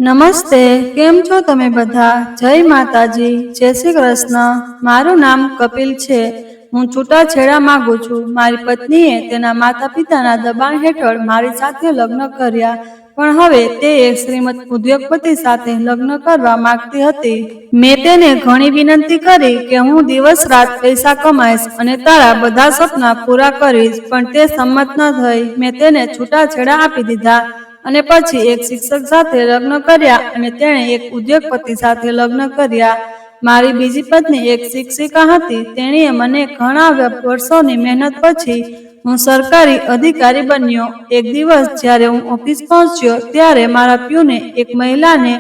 નમસ્તે, કેમ છો તમે બધા? જય માતાજી, જય શ્રી કૃષ્ણ. મારું નામ કપિલ છે. હું છૂટાછેડા માંગુ છું. મારી પત્નીએ તેના માતા પિતાના દબાણ હેઠળ મારી સાથે લગ્ન કર્યા, પણ હવે તે એક શ્રીમંત ઉદ્યોગપતિ સાથે લગ્ન કરવા માંગતી હતી. મેં તેને ઘણી વિનંતી કરી કે હું દિવસ રાત પૈસા કમાઈશ અને તારા બધા સપના પૂરા કરીશ, પણ તે સંમત ન થઈ. મેં તેને છૂટાછેડા આપી દીધા અને પછી એક શિક્ષક સાથે લગ્ન કર્યા અને તેણે એક ઉદ્યોગપતિ સાથે લગ્ન કર્યા. મારી બીજી પત્ની એક શિક્ષિકા હતી. તેણીએ મને ઘણા વર્ષોની મહેનત પછી હું સરકારી અધિકારી બન્યો. એક દિવસ જ્યારે હું ઓફિસ પહોંચ્યો ત્યારે મારા પ્યુને એક મહિલાને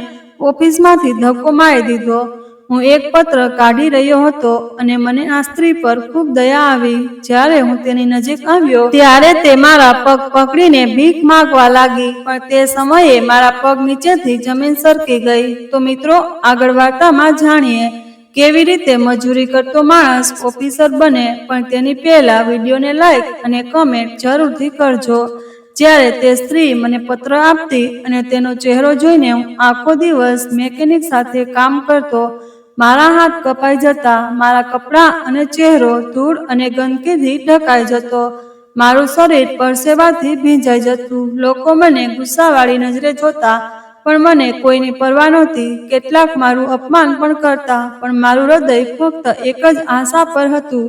ઓફિસમાંથી ધક્કો મારી દીધો. હું એક પત્ર કાઢી રહ્યો હતો અને મને આ સ્ત્રી પર ખૂબ દયા આવી. જ્યારે હું તેની નજીક આવ્યો ત્યારે તે મારા પગ પકડીને ભીખ માંગવા લાગી, પણ તે સમયે મારા પગ નીચેથી જમીન સરકી ગઈ. તો મિત્રો, આગળ વાર્તામાં જાણીએ કેવી રીતે મજૂરી કરતો માણસ ઓફિસર બને. પણ તેની પહેલા વિડીયોને લાઈક અને કમેન્ટ જરૂરથી કરજો. જ્યારે તે સ્ત્રી મને પત્ર આપતી અને તેનો ચહેરો જોઈને હું આખો દિવસ મેકેનિક સાથે કામ કરતો. મારા હાથ કપાઈ જતા, મારા કપડાં અને ચહેરો ધૂળ અને ગંદકીથી ઢંકાઈ જતો, મારું શરીર પરસેવાથી ભીંજાઈ જતું. લોકો મને ગુસ્સાવાળી નજરે જોતા, પણ મને કોઈની પરવા નહોતી. કેટલાક મારું અપમાન પણ કરતા, પણ મારું હૃદય ફક્ત એક જ આશા પર હતું.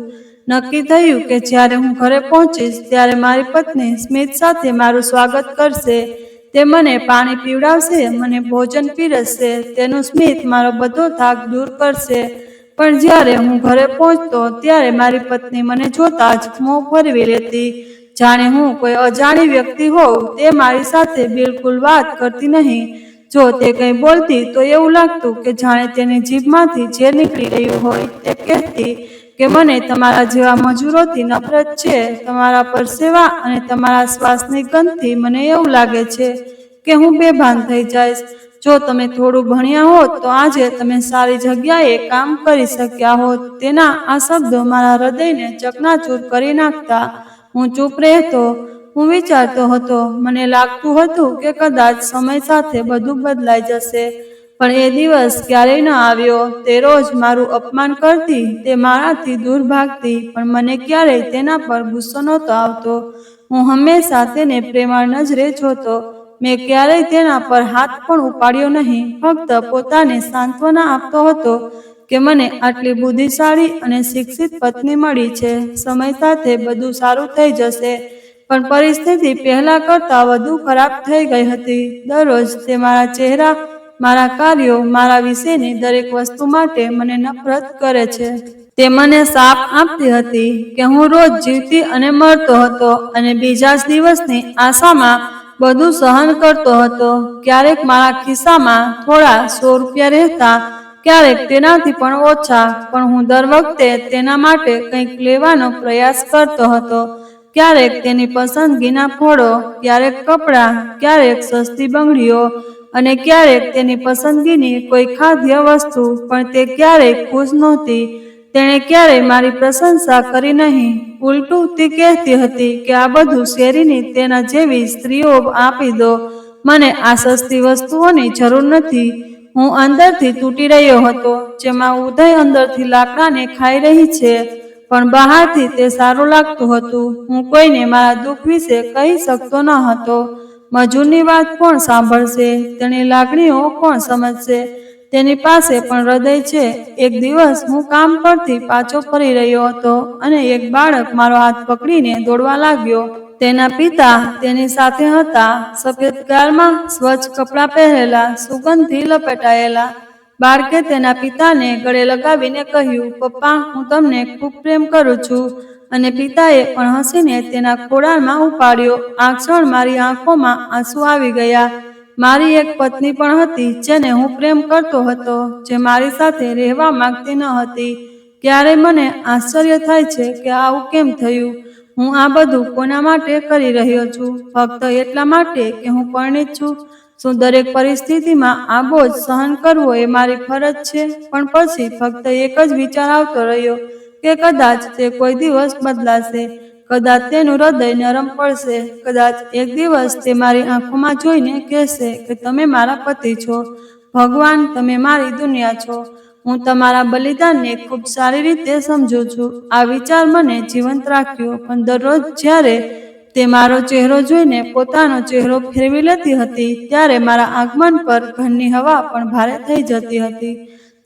નક્કી થયું કે જ્યારે હું ઘરે પહોંચીશ ત્યારે મારી પત્ની સ્મિત સાથે મારું સ્વાગત કરશે. તે મને પાણી પીવડાવશે, મને ભોજન પીરસશે, તેનું સ્મિત મારો બધો થાક દૂર કરશે. પણ જ્યારે હું ઘરે પહોંચતો ત્યારે મારી પત્ની મને જોતા જ મોં ફેરવી લેતી, જાણે હું કોઈ અજાણી વ્યક્તિ હોઉં. તે મારી સાથે બિલકુલ વાત કરતી નહીં. જો તે કંઈ બોલતી તો એવું લાગતું કે જાણે તેની જીભમાંથી ઝેર નીકળી રહ્યું હોય. તે કહેતી કે મને તમારા જેવા મજૂરોથી નફરત છે. તમારા પરસેવા અને તમારા શ્વાસની ગંધથી મને એવું લાગે છે કે હું બેભાન થઈ જઈશ. જો તમે થોડું ભણ્યા હોત તો આજે તમે સારી જગ્યાએ કામ કરી શક્યા હોત. તેના આ શબ્દો મારા હૃદયને ચકનાચૂર કરી નાખતા. હું ચૂપ રહેતો. હું વિચારતો હતો. મને લાગતું હતું કે કદાચ સમય સાથે બધું બદલાઈ જશે, પણ એ દિવસ ક્યારેય ન આવ્યો. તે રોજ મારું અપમાન કરતી, તે મારાથી દૂર ભાગતી, પણ મને ક્યારેય તેના પર ગુસ્સો નહોતો આવતો. હું હંમેશા તેને પ્રેમાળ નજરે જોતો. મેં ક્યારેય તેના પર હાથ પણ ઉપાડ્યો નહીં. ફક્ત પોતાને સાંત્વના આપતો હતો કે મને આટલી બુદ્ધિશાળી અને શિક્ષિત પત્ની મળી છે. સમય સાથે બધું સારું થઈ જશે. પણ પરિસ્થિતિ પહેલા કરતાં વધુ ખરાબ થઈ ગઈ હતી. દરરોજ તે મારા ચહેરા, મારા કાર્યો, મારા વિશેની દરેક વસ્તુ માટે મને નફરત કરે છે. તે મને શાપ આપતી હતી કે હું રોજ જીવતી અને મરતો હતો અને બીજા જ દિવસની આશામાં બધું સહન કરતો હતો. ક્યારેક મારા ખિસ્સામાં થોડા 100 રૂપિયા રહેતા, ક્યારેક તેનાથી પણ ઓછા, પણ હું દર વખતે તેના માટે કંઈક લેવાનો પ્રયાસ કરતો હતો. ક્યારેક તેની પસંદગીના ફળો, ક્યારેક કપડાં, ક્યારેક સસ્તી બંગડીઓ અને ક્યારેક તેની પસંદગીની કોઈ ખાદ્ય વસ્તુ. પણ તે ક્યારેય ખુશ નહોતી. તેણે ક્યારેય મારી પ્રશંસા કરી નહીં. ઉલટું તે કહેતી હતી કે આ બધું શેરીની તેના જેવી સ્ત્રીઓ આપી દો. મને આ સસ્તી વસ્તુઓની જરૂર નથી. હું અંદરથી તૂટી રહ્યો હતો, જેમાં ઉદય અંદરથી લાકડાને ખાઈ રહી છે, પણ બહારથી તે સારું લાગતું હતું. હું કોઈને મારા દુઃખ વિશે કહી શકતો ન હતો. મજૂરની વાત કોણ સાંભળશે? તેની લાગણીઓ કોણ સમજશે? તેની પાસે પણ હૃદય છે. એક દિવસ હું કામ પરથી પાછો ફરી રહ્યો હતો અને એક બાળક મારો હાથ પકડીને દોડવા લાગ્યો. તેના પિતા તેની સાથે હતા. સફેદ ગારમાં, સ્વચ્છ કપડાં પહેરેલા, સુગંધથી લપેટાયેલા. બાળકે તેના પિતાને ગળે લગાવીને કહ્યું, પપ્પા, હું તમને ખૂબ પ્રેમ કરું છું. અને પિતાએ પણ હસીને તેના ખોળામાં ઉપાડ્યો. આ ક્ષણ મારી આંખોમાં આંસુ આવી ગયા. મારી એક પત્ની પણ હતી જેને હું પ્રેમ કરતો હતો, જે મારી સાથે રહેવા માંગતી ન હતી. ક્યારેય મને આશ્ચર્ય થાય છે કે આવું કેમ થયું. હું આ બધું કોના માટે કરી રહ્યો છું? ફક્ત એટલા માટે કે હું પરિણીત છું? શું દરેક પરિસ્થિતિમાં આ બોજ સહન કરવો એ મારી ફરજ છે? પણ પછી ફક્ત એક જ વિચાર આવતો રહ્યો કે કદાચ તે કોઈ દિવસ બદલાશે. કદાચ તેનું હૃદય નરમ પડશે. કદાચ એક દિવસ તે મારી આંખોમાં જોઈને કહેશે કે તમે મારા પતિ છો. ભગવાન, તમે મારી દુનિયા છો. હું તમારા બલિદાનને ખૂબ સારી રીતે સમજું છું. આ વિચાર મને જીવંત રાખ્યો. પણ દરરોજ જ્યારે તે મારો ચહેરો જોઈને પોતાનો ચહેરો ફેરવી લેતી હતી, ત્યારે મારા આગમન પર ઘરની હવા પણ ભારે થઈ જતી હતી.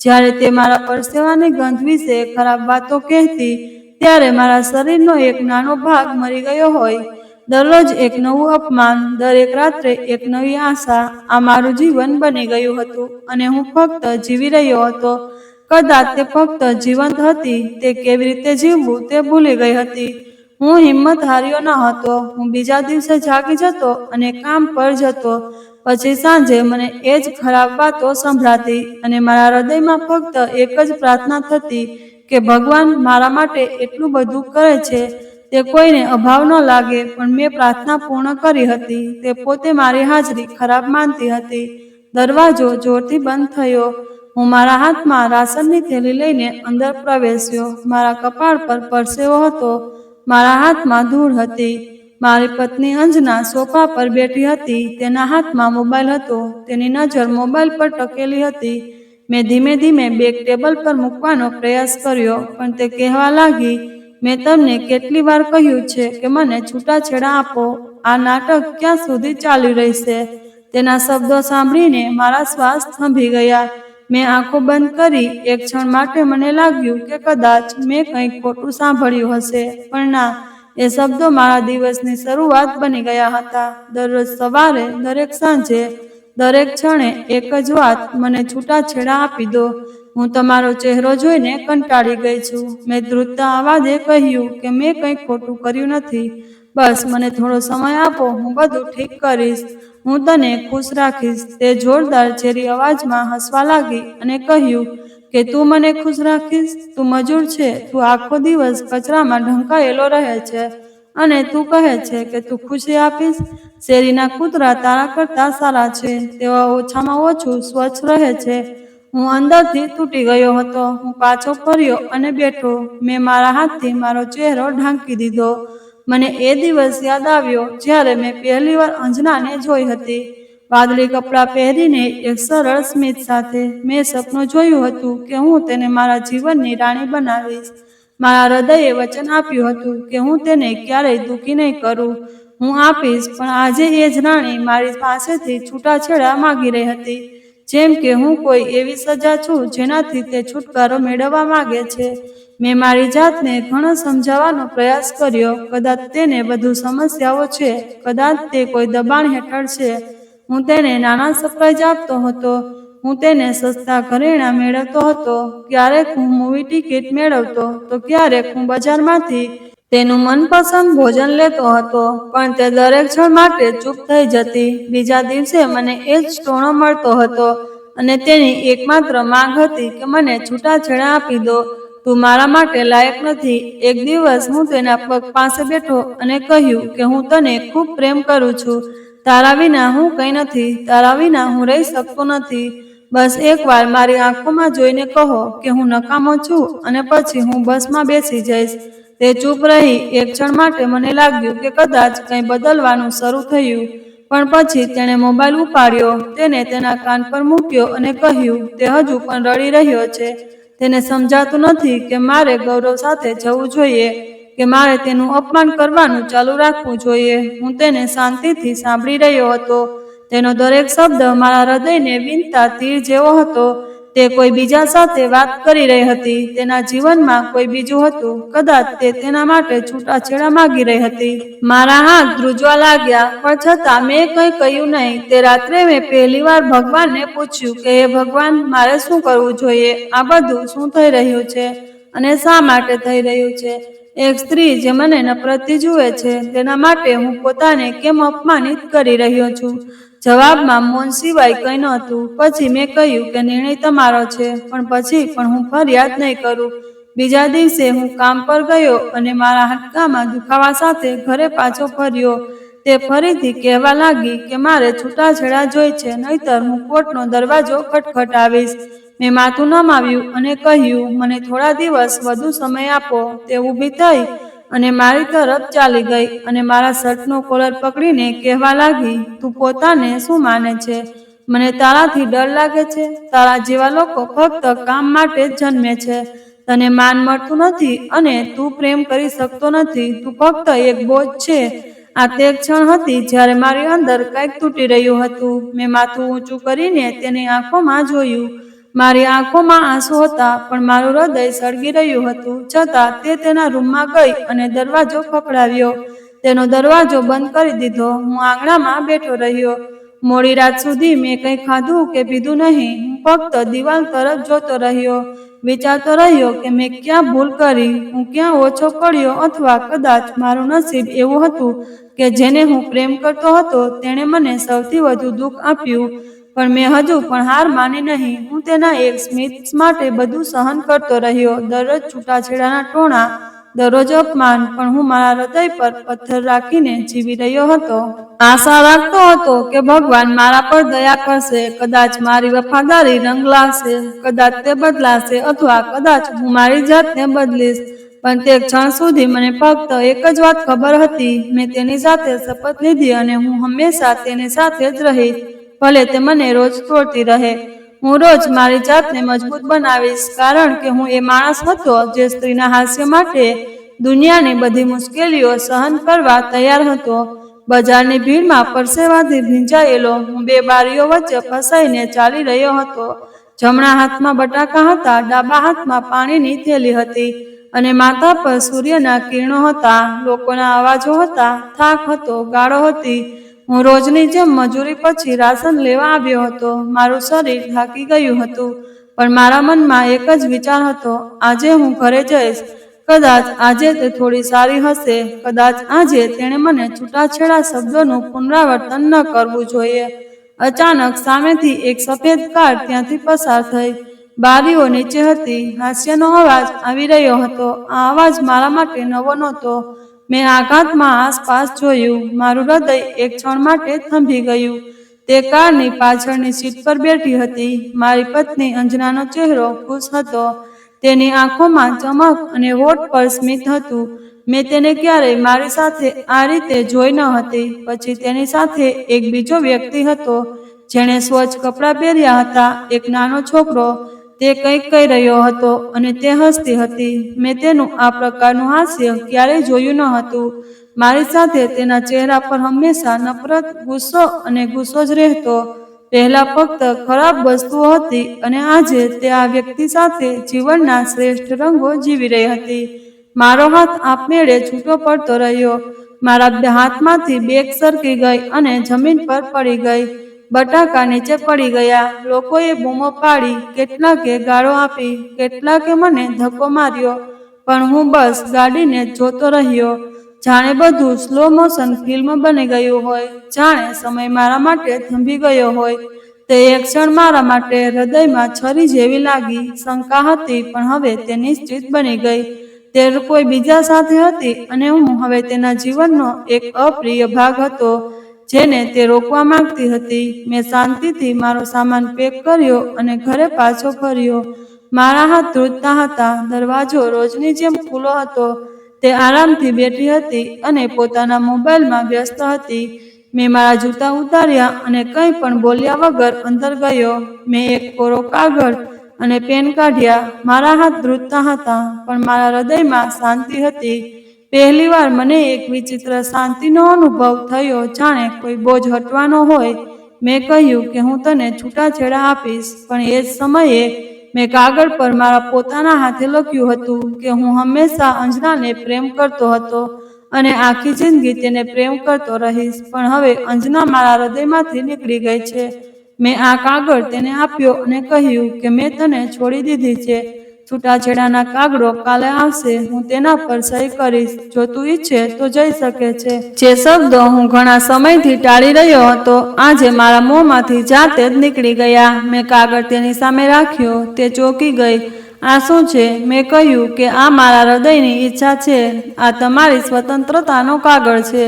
જ્યારે તે મારા પરસેવાની ગંધ વિશે ખરાબ વાતો કહેતી, ત્યારે મારા શરીરનો એક નાનો ભાગ મરી ગયો હોય. દરરોજ એક નવું અપમાન, દરેક રાત્રે એક નવી આશા. આ મારું જીવન બની ગયું હતું અને હું ફક્ત જીવી રહ્યો હતો. કદાચ તે ફક્ત જીવંત હતી. તે કેવી રીતે જીવવું તે ભૂલી ગઈ હતી. હું હિંમત હાર્યો ન હતો. હું બીજા દિવસે જાગી જતો અને કામ પર જતો. પછી સાંજે મને એ જ ખરાબ વાતો સંભળાતી અને મારા હૃદયમાં ફક્ત એક જ પ્રાર્થના થતી કે ભગવાન મારા માટે એટલું બધું કરે છે, તે કોઈને અભાવ ન લાગે. પણ મેં પ્રાર્થના પૂર્ણ કરી હતી. તે પોતે મારી હાજરી ખરાબ માનતી હતી. દરવાજો જોરથી બંધ થયો. હું મારા હાથમાં રાશનની થેલી લઈને અંદર પ્રવેશ્યો. મારા કપાળ પર પરસેવો હતો. મારા હાથમાં ધૂળ હતી. મારી પત્ની અંજના સોફા પર બેઠી હતી. તેના હાથમાં મોબાઈલ હતો. તેની નજર મોબાઈલ પર ટકેલી હતી. મેં ધીમે ધીમે બેગ ટેબલ પર મૂકવાનો પ્રયાસ કર્યો, પણ તે કહેવા લાગી, મેં તમને કેટલી વાર કહ્યું છે કે મને છૂટાછેડા આપો. આ નાટક ક્યાં સુધી ચાલી રહેશે? તેના શબ્દો સાંભળીને મારા શ્વાસ થંભી ગયા. મેં આંખો બંધ કરી. એક ક્ષણ માટે મને લાગ્યું કે કદાચ મેં કંઈક ખોટું સાંભળ્યું હશે, પણ ના, એ શબ્દો મારા દિવસની શરૂઆત બની ગયા હતા. દરરોજ સવારે, દરેક સાંજે, દરેક ક્ષણે એક જ વાત, મને છૂટાછેડા આપી દો. હું તમારો ચહેરો જોઈને કંટાળી ગઈ છું. મેં ધ્રુજતા અવાજે કહ્યું કે મેં કંઈ ખોટું કર્યું નથી. બસ મને થોડો સમય આપો. હું બધું ઠીક કરીશ. હું તને ખુશ રાખીશ. તે જોરદાર ઝેરી અવાજમાં હસવા લાગી અને કહ્યું કે તું મને ખુશ રાખીશ? તું મજૂર છે. તું આખો દિવસ કચરામાં ઢંકાયેલો રહે છે અને તું કહે છે કે તું ખુશી આપીશ? શેરીના કૂતરા તારા કરતા સારા છે. તેઓ ઓછામાં ઓછું સ્વચ્છ રહે છે. હું અંદરથી તૂટી ગયો હતો. હું પાછો ફર્યો અને બેઠો. મેં મારા હાથથી મારો ચહેરો ઢાંકી દીધો. મને એ દિવસ યાદ આવ્યો જ્યારે મેં પહેલીવાર અંજનાને જોઈ હતી. વાદળી કપડાં પહેરીને, એક સરળ સ્મિત સાથે. મેં સપનું જોયું હતું કે હું તેને મારા જીવનની રાણી બનાવીશ. મારા હૃદયે વચન આપ્યું હતું કે હું તેને ક્યારેય દુઃખી નહીં કરું. હું આપીશ. પણ આજે એ જ રાણી મારી પાસેથી છૂટાછેડા માંગી રહી હતી. જેમ કે હું કોઈ એવી સજા છું જેનાથી તે છુટકારો મેળવવા માંગે છે. મેં મારી જાતને ઘણો સમજાવવાનો પ્રયાસ કર્યો. કદાચ તેને વધુ સમસ્યાઓ છે. કદાચ તે કોઈ દબાણ હેઠળ છે. હું તેને નાના સરપ્રાઈઝ આપતો હતો. હું તેને સસ્તા ઘરેણાં મેળવતો હતો. ક્યારેક હું મૂવી ટિકિટ મેળવતો તો ક્યારેક હું બજારમાંથી તેનું મનપસંદ ભોજન લેતો હતો. પણ તે દરેક ક્ષણ માટે ચૂપ થઈ જતી. બીજા દિવસે મને એ જ ટોણો મળતો હતો અને તેની એકમાત્ર માંગ હતી કે મને છૂટાછેડા આપી દો. તું મારા માટે લાયક નથી. એક દિવસ હું તેના પગ પાસે બેઠો અને કહ્યું કે હું તને ખૂબ પ્રેમ કરું છું. તારા વિના હું કંઈ નથી. તારા વિના હું રહી શકતો નથી. બસ એકવાર મારી આંખોમાં જોઈને કહો કે હું નકામો છું અને પછી હું બસમાં બેસી જઈશ. તે ચૂપ રહી. એક ક્ષણ માટે મને લાગ્યું કે કદાચ કંઈ બદલવાનું શરૂ થયું. પણ પછી તેણે મોબાઈલ ઉપાડ્યો. તેને તેના કાન પર મૂક્યો અને કહ્યું, તે હજુ પણ રડી રહ્યો છે. તેને સમજાતું નથી કે મારે ગૌરવ સાથે જવું જોઈએ કે મારે તેનું અપમાન કરવાનું ચાલુ રાખવું જોઈએ. હું તેને શાંતિથી સાંભળી રહ્યો હતો. તેનો દરેક શબ્દ મારા હૃદયને વીંધતા તીર જેવો હતો. તે કોઈ બીજા સાથે વાત કરી રહી હતી. તેના જીવનમાં કોઈ બીજું હતું. કદાચ તે તેના માટે છૂટાછેડા માંગી રહી હતી. મારા હાથ ધ્રુજવા લાગ્યા, પણ છતાં મેં કંઈ કહ્યું નહીં. તે રાત્રે મેં પહેલીવાર ભગવાનને પૂછ્યું કે હે ભગવાન, મારે શું કરવું જોઈએ? આ બધું શું થઈ રહ્યું છે અને શા માટે થઈ રહ્યું છે? એક સ્ત્રી જે મને નફરતથી જુએ છે, તેના માટે હું પોતાને કેમ અપમાનિત કરી રહ્યો છું? જવાબમાં મૌન સિવાય કંઈ નહોતું. પછી મેં કહ્યું કે નિર્ણય તમારો છે, પણ પછી પણ હું ફરિયાદ નહીં કરું. બીજા દિવસે હું કામ પર ગયો અને મારા હાડકામાં દુખાવા સાથે ઘરે પાછો ફર્યો. તે ફરીથી કહેવા લાગી કે મારે છૂટાછેડા જોઈ છે, નહીંતર હું કોર્ટનો દરવાજો ખટખટાવીશ. મેં માથું નમાવ્યું અને કહ્યું, મને થોડા દિવસ વધુ સમય આપો. તે ઊભી થઈ અને મારી તરફ ચાલી ગઈ અને મારા શર્ટનો કોલર પકડીને કહેવા લાગી, તું પોતાને શું માને છે? મને તારાથી ડર લાગે છે? તારા જેવા લોકો ફક્ત કામ માટે જ જન્મે છે. તને માન મળતું નથી અને તું પ્રેમ કરી શકતો નથી. તું ફક્ત એક બોજ છે. આ તે ક્ષણ હતી જ્યારે મારી અંદર કંઈક તૂટી રહ્યું હતું. મેં માથું ઊંચું કરીને તેની આંખોમાં જોયું. મારી આંખોમાં આંસુ હતા, પણ મારું હૃદય સળગી રહ્યું હતું. છતાં તે તેના રૂમમાં ગઈ અને દરવાજો ખખડાવ્યો. તેનો દરવાજો બંધ કરી દીધો. હું આંગણામાં બેઠો રહ્યો. મોડી રાત સુધી મેં કંઈ ખાધું કે પીધું નહીં. હું ફક્ત દિવાલ તરફ જોતો રહ્યો, વિચારતો રહ્યો કે મેં ક્યાં ભૂલ કરી, હું ક્યાં ઓછો પડ્યો, અથવા કદાચ મારું નસીબ એવું હતું કે જેને હું પ્રેમ કરતો હતો તેણે મને સૌથી વધુ દુઃખ આપ્યું. પણ મેં હજુ પણ હાર માની નહીં. હું તેના એક સ્મિત માટે બધું સહન કરતો રહ્યો. દરરોજ છૂટાછેડાના ટોણા, દરરોજ અપમાન, પણ હું મારા હૃદય પર પથ્થર રાખીને જીવી રહ્યો હતો. આશા રાખતો હતો કે ભગવાન મારા પર દયા કરશે. કદાચ મારી વફાદારી રંગ લાવશે, કદાચ તે બદલાશે, અથવા કદાચ હું મારી જાતને બદલીશ. પણ તે ક્ષણ સુધી મને ફક્ત એક જ વાત ખબર હતી. મેં તેની સાથે શપથ લીધી અને હું હંમેશા તેની સાથે જ રહીશ, ભલે તે મને રોજ તોડતી રહે. હું રોજ મારી જાતને મજબૂત બનાવીશ, કારણ કે હું એ માણસ હતો જે સ્ત્રીના હાસ્ય માટે દુનિયાની બધી મુશ્કેલીઓ સહન કરવા તૈયાર હતો. બજારની ભીડમાં પરસેવાથી ભીંજાયેલો હું બે બારીઓ વચ્ચે ફસાઈને ચાલી રહ્યો હતો. જમણા હાથમાં બટાકા હતા, ડાબા હાથમાં પાણીની થેલી હતી અને માથા પર સૂર્યના કિરણો હતા. લોકોના અવાજો હતા, થાક હતો, ગાળો હતી. હું રોજની જેમ મજૂરી પછી રાશન લેવા આવ્યો હતો. મારું શરીર થાકી ગયું હતું, પણ મારા મનમાં એક જ વિચાર હતો, આજે હું ઘરે જઈશ. કદાચ આજે તે થોડી સારી હશે. કદાચ આજે તેણે મને છૂટાછેડા શબ્દોનું પુનરાવર્તન ન કરવું જોઈએ. અચાનક સામેથી એક સફેદ કાર ત્યાંથી પસાર થઈ. બારીઓ નીચે હતી. હાસ્યનો અવાજ આવી રહ્યો હતો. આ અવાજ મારા માટે નવો નહોતો. મેં આઘાતમાં આસપાસ જોયું. મારું હૃદય એક ક્ષણ માટે થંભી ગયું. તે કારની પાછળની સીટ પર બેઠી હતી. મારી પત્ની અંજનાનો ચહેરો ખુશ હતો. તેની આંખોમાં ચમક અને હોઠ પર સ્મિત હતું. મેં તેને ક્યારેય મારી સાથે આ રીતે જોઈ ન હતી. પછી તેની સાથે એક બીજો વ્યક્તિ હતો, જેણે સ્વચ્છ કપડાં પહેર્યા હતા. એક નાનો છોકરો. તે કંઈક કહી રહ્યો હતો અને તે હસતી હતી. મેં તેનું આ પ્રકારનું હાસ્ય ક્યારેય જોયું ન હતું. મારી સાથે તેના ચહેરા પર હંમેશા નફરત, ગુસ્સો અને ગુસ્સો જ રહેતો. પહેલા ફક્ત ખરાબ વસ્તુઓ હતી અને આજે તે આ વ્યક્તિ સાથે જીવનના શ્રેષ્ઠ રંગો જીવી રહી હતી. મારો હાથ આપમેળે છૂટો પડતો રહ્યો. મારા હાથમાંથી બેગ સરકી ગઈ અને જમીન પર પડી ગઈ. બટાકા નીચે પડી ગયા. લોકોએ બૂમો પાડી, કેટલાકે ગાળો આપી, કેટલાકે મને ધક્કો માર્યો, પણ હું બસ ગાડીને જોતો રહ્યો. જાણે બધું સ્લો મોશન ફિલ્મ બની ગયું હોય, જાણે સમય મારા માટે થંભી ગયો હોય. તે એક ક્ષણ મારા માટે હૃદયમાં છરી જેવી લાગી. શંકા હતી, પણ હવે તે નિશ્ચિત બની ગઈ. તે કોઈ બીજા સાથે હતી અને હું હવે તેના જીવનનો એક અપ્રિય ભાગ હતો, જેને તે રોકવા માંગતી હતી. મેં શાંતિથી મારો સામાન પેક કર્યો અને ઘરે પાછો ફર્યો. મારા હાથ ધ્રુજતા હતા. દરવાજો રોજની જેમ ખુલ્લો હતો. તે આરામથી બેઠી હતી અને પોતાના મોબાઈલમાં વ્યસ્ત હતી. મેં મારા જૂતા ઉતાર્યા અને કંઈ પણ બોલ્યા વગર અંદર ગયો. મેં એક કોરો કાગળ અને પેન કાઢ્યા. મારા હાથ ધ્રુજતા હતા, પણ મારા હૃદયમાં શાંતિ હતી. પહેલીવાર મને એક વિચિત્ર શાંતિનો અનુભવ થયો, જાણે કોઈ બોજ હટવાનો હોય. મેં કહ્યું કે હું તને છૂટાછેડા આપીશ, પણ એ જ સમયે મેં કાગળ પર મારા પોતાના હાથે લખ્યું હતું કે હું હંમેશા અંજનાને પ્રેમ કરતો હતો અને આખી જિંદગી તેને પ્રેમ કરતો રહીશ. પણ હવે અંજના મારા હૃદયમાંથી નીકળી ગઈ છે. મેં આ કાગળ તેને આપ્યો અને કહ્યું કે મેં તને છોડી દીધી છે. છૂટાછેડાના કાગળો કાલે આવશે. હું તેના પર સહી કરીશ. જો તું ઈચ્છે તો જઈ શકે છે. જે શબ્દો હું ઘણા સમયથી ટાળી રહ્યો હતો, આજે મારા મોંમાંથી જાતે જ નીકળી ગયા. મેં કાગળ તેની સામે રાખ્યો. તે ચોંકી ગઈ. આ શું છે? મેં કહ્યું કે આ મારા હૃદયની ઈચ્છા છે. આ તમારી સ્વતંત્રતાનો કાગળ છે.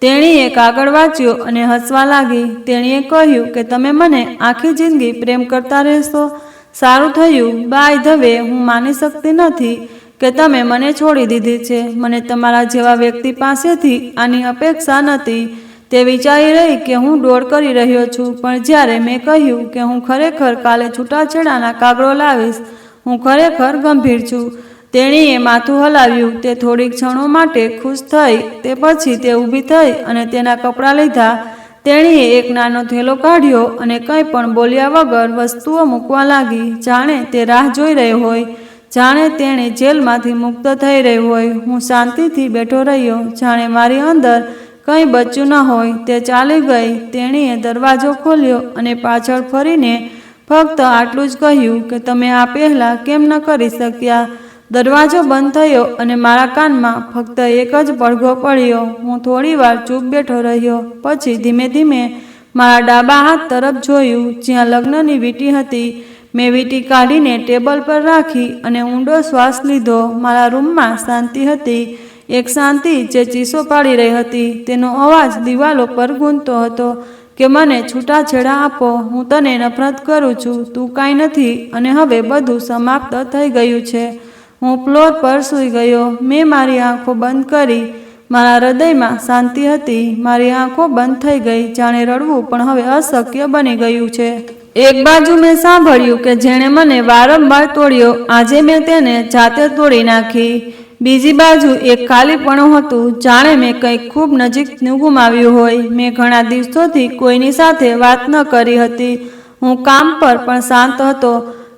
તેણીએ કાગળ વાંચ્યો અને હસવા લાગી. તેણીએ કહ્યું કે તમે મને આખી જિંદગી પ્રેમ કરતા રહેશો. સારું થયું. બાય ધ વે, હું માની શકતી નથી કે તમે મને છોડી દીધી છે. મને તમારા જેવા વ્યક્તિ પાસેથી આની અપેક્ષા નહોતી. તે વિચારી રહી કે હું ડોળ કરી રહ્યો છું, પણ જ્યારે મેં કહ્યું કે હું ખરેખર કાલે છૂટાછેડાના કાગળો લાવીશ, હું ખરેખર ગંભીર છું, તેણીએ માથું હલાવ્યું. તે થોડીક ક્ષણો માટે ખુશ થઈ. તે પછી તે ઊભી થઈ અને તેના કપડાં લીધા. તેણીએ એક નાનો થેલો કાઢ્યો અને કંઈ પણ બોલ્યા વગર વસ્તુઓ મૂકવા લાગી, જાણે તે રાહ જોઈ રહી હોય, જાણે તેણે જેલમાંથી મુક્ત થઈ રહી હોય. હું શાંતિથી બેઠો રહ્યો, જાણે મારી અંદર કંઈ બચ્યું ન હોય. તે ચાલી ગઈ. તેણીએ દરવાજો ખોલ્યો અને પાછળ ફરીને ફક્ત આટલું જ કહ્યું કે તમે આ પહેલાં કેમ ન કરી શક્યા. દરવાજો બંધ થયો અને મારા કાનમાં ફક્ત એક જ પડઘો પડ્યો. હું થોડીવાર ચૂપ બેઠો રહ્યો. પછી ધીમે ધીમે મારા ડાબા હાથ તરફ જોયું, જ્યાં લગ્નની વીંટી હતી. મેં વીંટી કાઢીને ટેબલ પર રાખી અને ઊંડો શ્વાસ લીધો. મારા રૂમમાં શાંતિ હતી, એક શાંતિ જે ચીસો પાડી રહી હતી. તેનો અવાજ દિવાલો પર ગૂંજતો હતો કે મને છૂટાછેડા આપો, હું તને નફરત કરું છું, તું કાંઈ નથી અને હવે બધું સમાપ્ત થઈ ગયું છે. હું ફ્લોર પર સૂઈ ગયો. મેં મારી આંખો બંધ કરી. મારા હૃદયમાં શાંતિ હતી. મારી આંખો બંધ થઈ ગઈ, જાણે રડવું પણ હવે અશક્ય બની ગયું છે. એક બાજુ મેં સાંભળ્યું કે જેણે મને વારંવાર તોડ્યો, આજે મેં તેને જાતે તોડી નાખી. બીજી બાજુ એક ખાલીપણું હતું, જાણે મેં કંઈક ખૂબ નજીકનું ગુમાવ્યું હોય. મેં ઘણા દિવસોથી કોઈની સાથે વાત ન કરી હતી. હું કામ પર પણ શાંત હતો.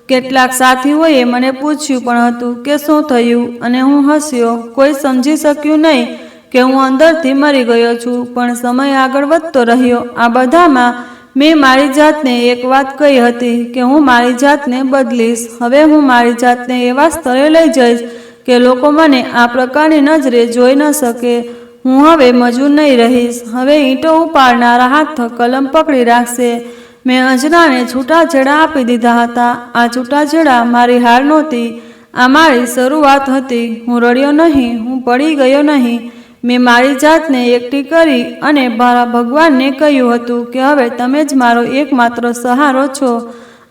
કેટલાક સાથીઓએ મને પૂછ્યું પણ હતું કે શું થયું, અને હું હસ્યો. કોઈ સમજી શક્યું નહીં કે હું અંદરથી મરી ગયો છું. પણ સમય આગળ વધતો રહ્યો. આ બધામાં મેં મારી જાતને એક વાત કહી હતી કે હું મારી જાતને બદલીશ. હવે હું મારી જાતને એવા સ્તરે લઈ જઈશ કે લોકો મને આ પ્રકારની નજરે જોઈ ન શકે. હું હવે મજૂર નહીં રહીશ. હવે ઈંટો ઉપાડનારા હાથ કલમ પકડી રાખશે. મેં અંજનાને છૂટાછેડા આપી દીધા હતા. આ છૂટાછેડા મારી હાર નહોતી, આ મારી શરૂઆત હતી. હું રડ્યો નહીં, હું પડી ગયો નહીં. મેં મારી જાતને એકઠી કરી અને મારા ભગવાનને કહ્યું હતું કે હવે તમે જ મારો એકમાત્ર સહારો છો.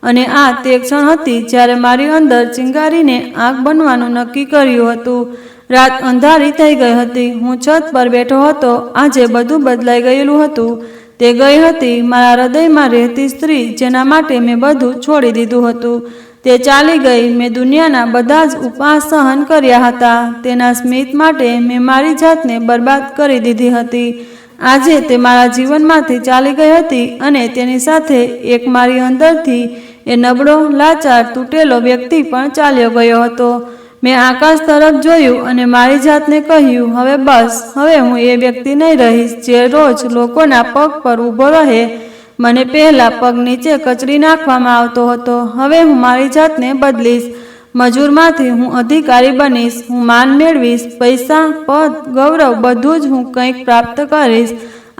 અને આ તે ક્ષણ હતી જ્યારે મારી અંદર ચિંગારીને આગ બનવાનું નક્કી કર્યું હતું. રાત અંધારી થઈ ગઈ હતી. હું છત પર બેઠો હતો. આજે બધું બદલાઈ ગયેલું હતું. તે ગઈ હતી મારા હૃદયમાં રહેતી સ્ત્રી, જેના માટે મેં બધું છોડી દીધું હતું. તે ચાલી ગઈ. મેં દુનિયાના બધા જ ઉપહાસ સહન કર્યા હતા. તેના સ્મિત માટે મેં મારી જાતને બરબાદ કરી દીધી હતી. આજે તે મારા જીવનમાંથી ચાલી ગઈ હતી અને તેની સાથે એક મારી અંદરથી એ નબળો, લાચાર, તૂટેલો વ્યક્તિ પણ ચાલ્યો ગયો હતો. મેં આકાશ તરફ જોયું અને મારી જાતને કહ્યું, હવે બસ, હવે હું એ વ્યક્તિ નહીં રહીશ જે રોજ લોકોના પગ પર ઊભો રહે. મને પહેલા પગ નીચે કચડી નાખવામાં આવતો હતો. હવે હું મારી જાતને બદલીશ. મજૂરમાંથી હું અધિકારી બનીશ. હું માન મેળવીશ, પૈસા, પદ, ગૌરવ, બધું જ હું કંઈક પ્રાપ્ત કરીશ.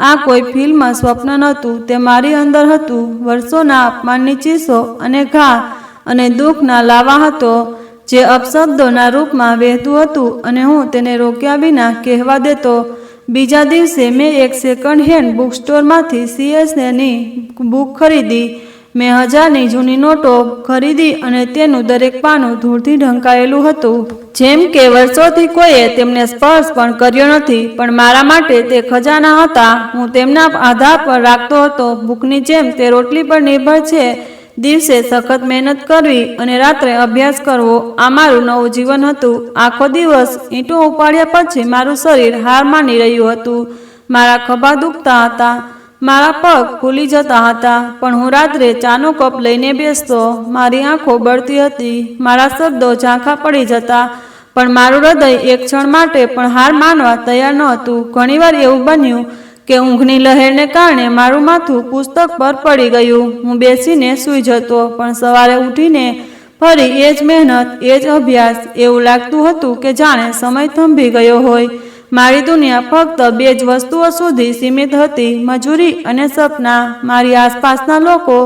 આ કોઈ ફિલ્મ સ્વપ્ન નહોતું, તે મારી અંદર હતું. વર્ષોના અપમાનની ચીસો અને ઘા અને દુઃખના લાવા હતો, જે અપશબ્દોના રૂપમાં વહેતું હતું અને હું તેને રોક્યા વિના કહેવા દેતો. બીજા દિવસે મેં એક સેકન્ડ હેન્ડ બુક સ્ટોરમાંથી CSAની બુક ખરીદી. મેં 1000ની જૂની નોટો ખરીદી અને તેનું દરેક પાનું ધૂળથી ઢંકાયેલું હતું. જેમ કે વર્ષોથી કોઈએ તેમને સ્પર્શ પણ કર્યો નથી, પણ મારા માટે તે ખજાના હતા. હું તેમના આધાર પર રાખતો હતો. બુકની જેમ તે રોટલી પર નિર્ભર છે. દિવસે સખત મહેનત કરવી અને રાત્રે અભ્યાસ કરવો, આ મારું નવું જીવન હતું. આખો દિવસ ઈંટો ઉપાડ્યા પછી મારું શરીર હાર માની રહ્યું હતું. મારા ખભા દુખતા હતા, મારા પગ ફૂલી જતા હતા, પણ હું રાત્રે ચાનો કપ લઈને બેસતો. મારી આંખો બળતી હતી, મારા શબ્દો ઝાંખા પડી જતા, પણ મારું હૃદય એક ક્ષણ માટે પણ હાર માનવા તૈયાર ન હતું. ઘણીવાર એવું બન્યું કે ઊંઘની લહેરને કારણે મારું માથું પુસ્તક પર પડી ગયું. હું બેસીને સૂઈ જતો, પણ સવારે ઉઠીને ફરી એ જ મહેનત, એ જ અભ્યાસ. એવું લાગતું હતું કે જાણે સમય થંભી ગયો હોય. મારી દુનિયા ફક્ત 2 જ વસ્તુઓ સુધી સીમિત હતી, મજૂરી અને સપના. મારી આસપાસના લોકો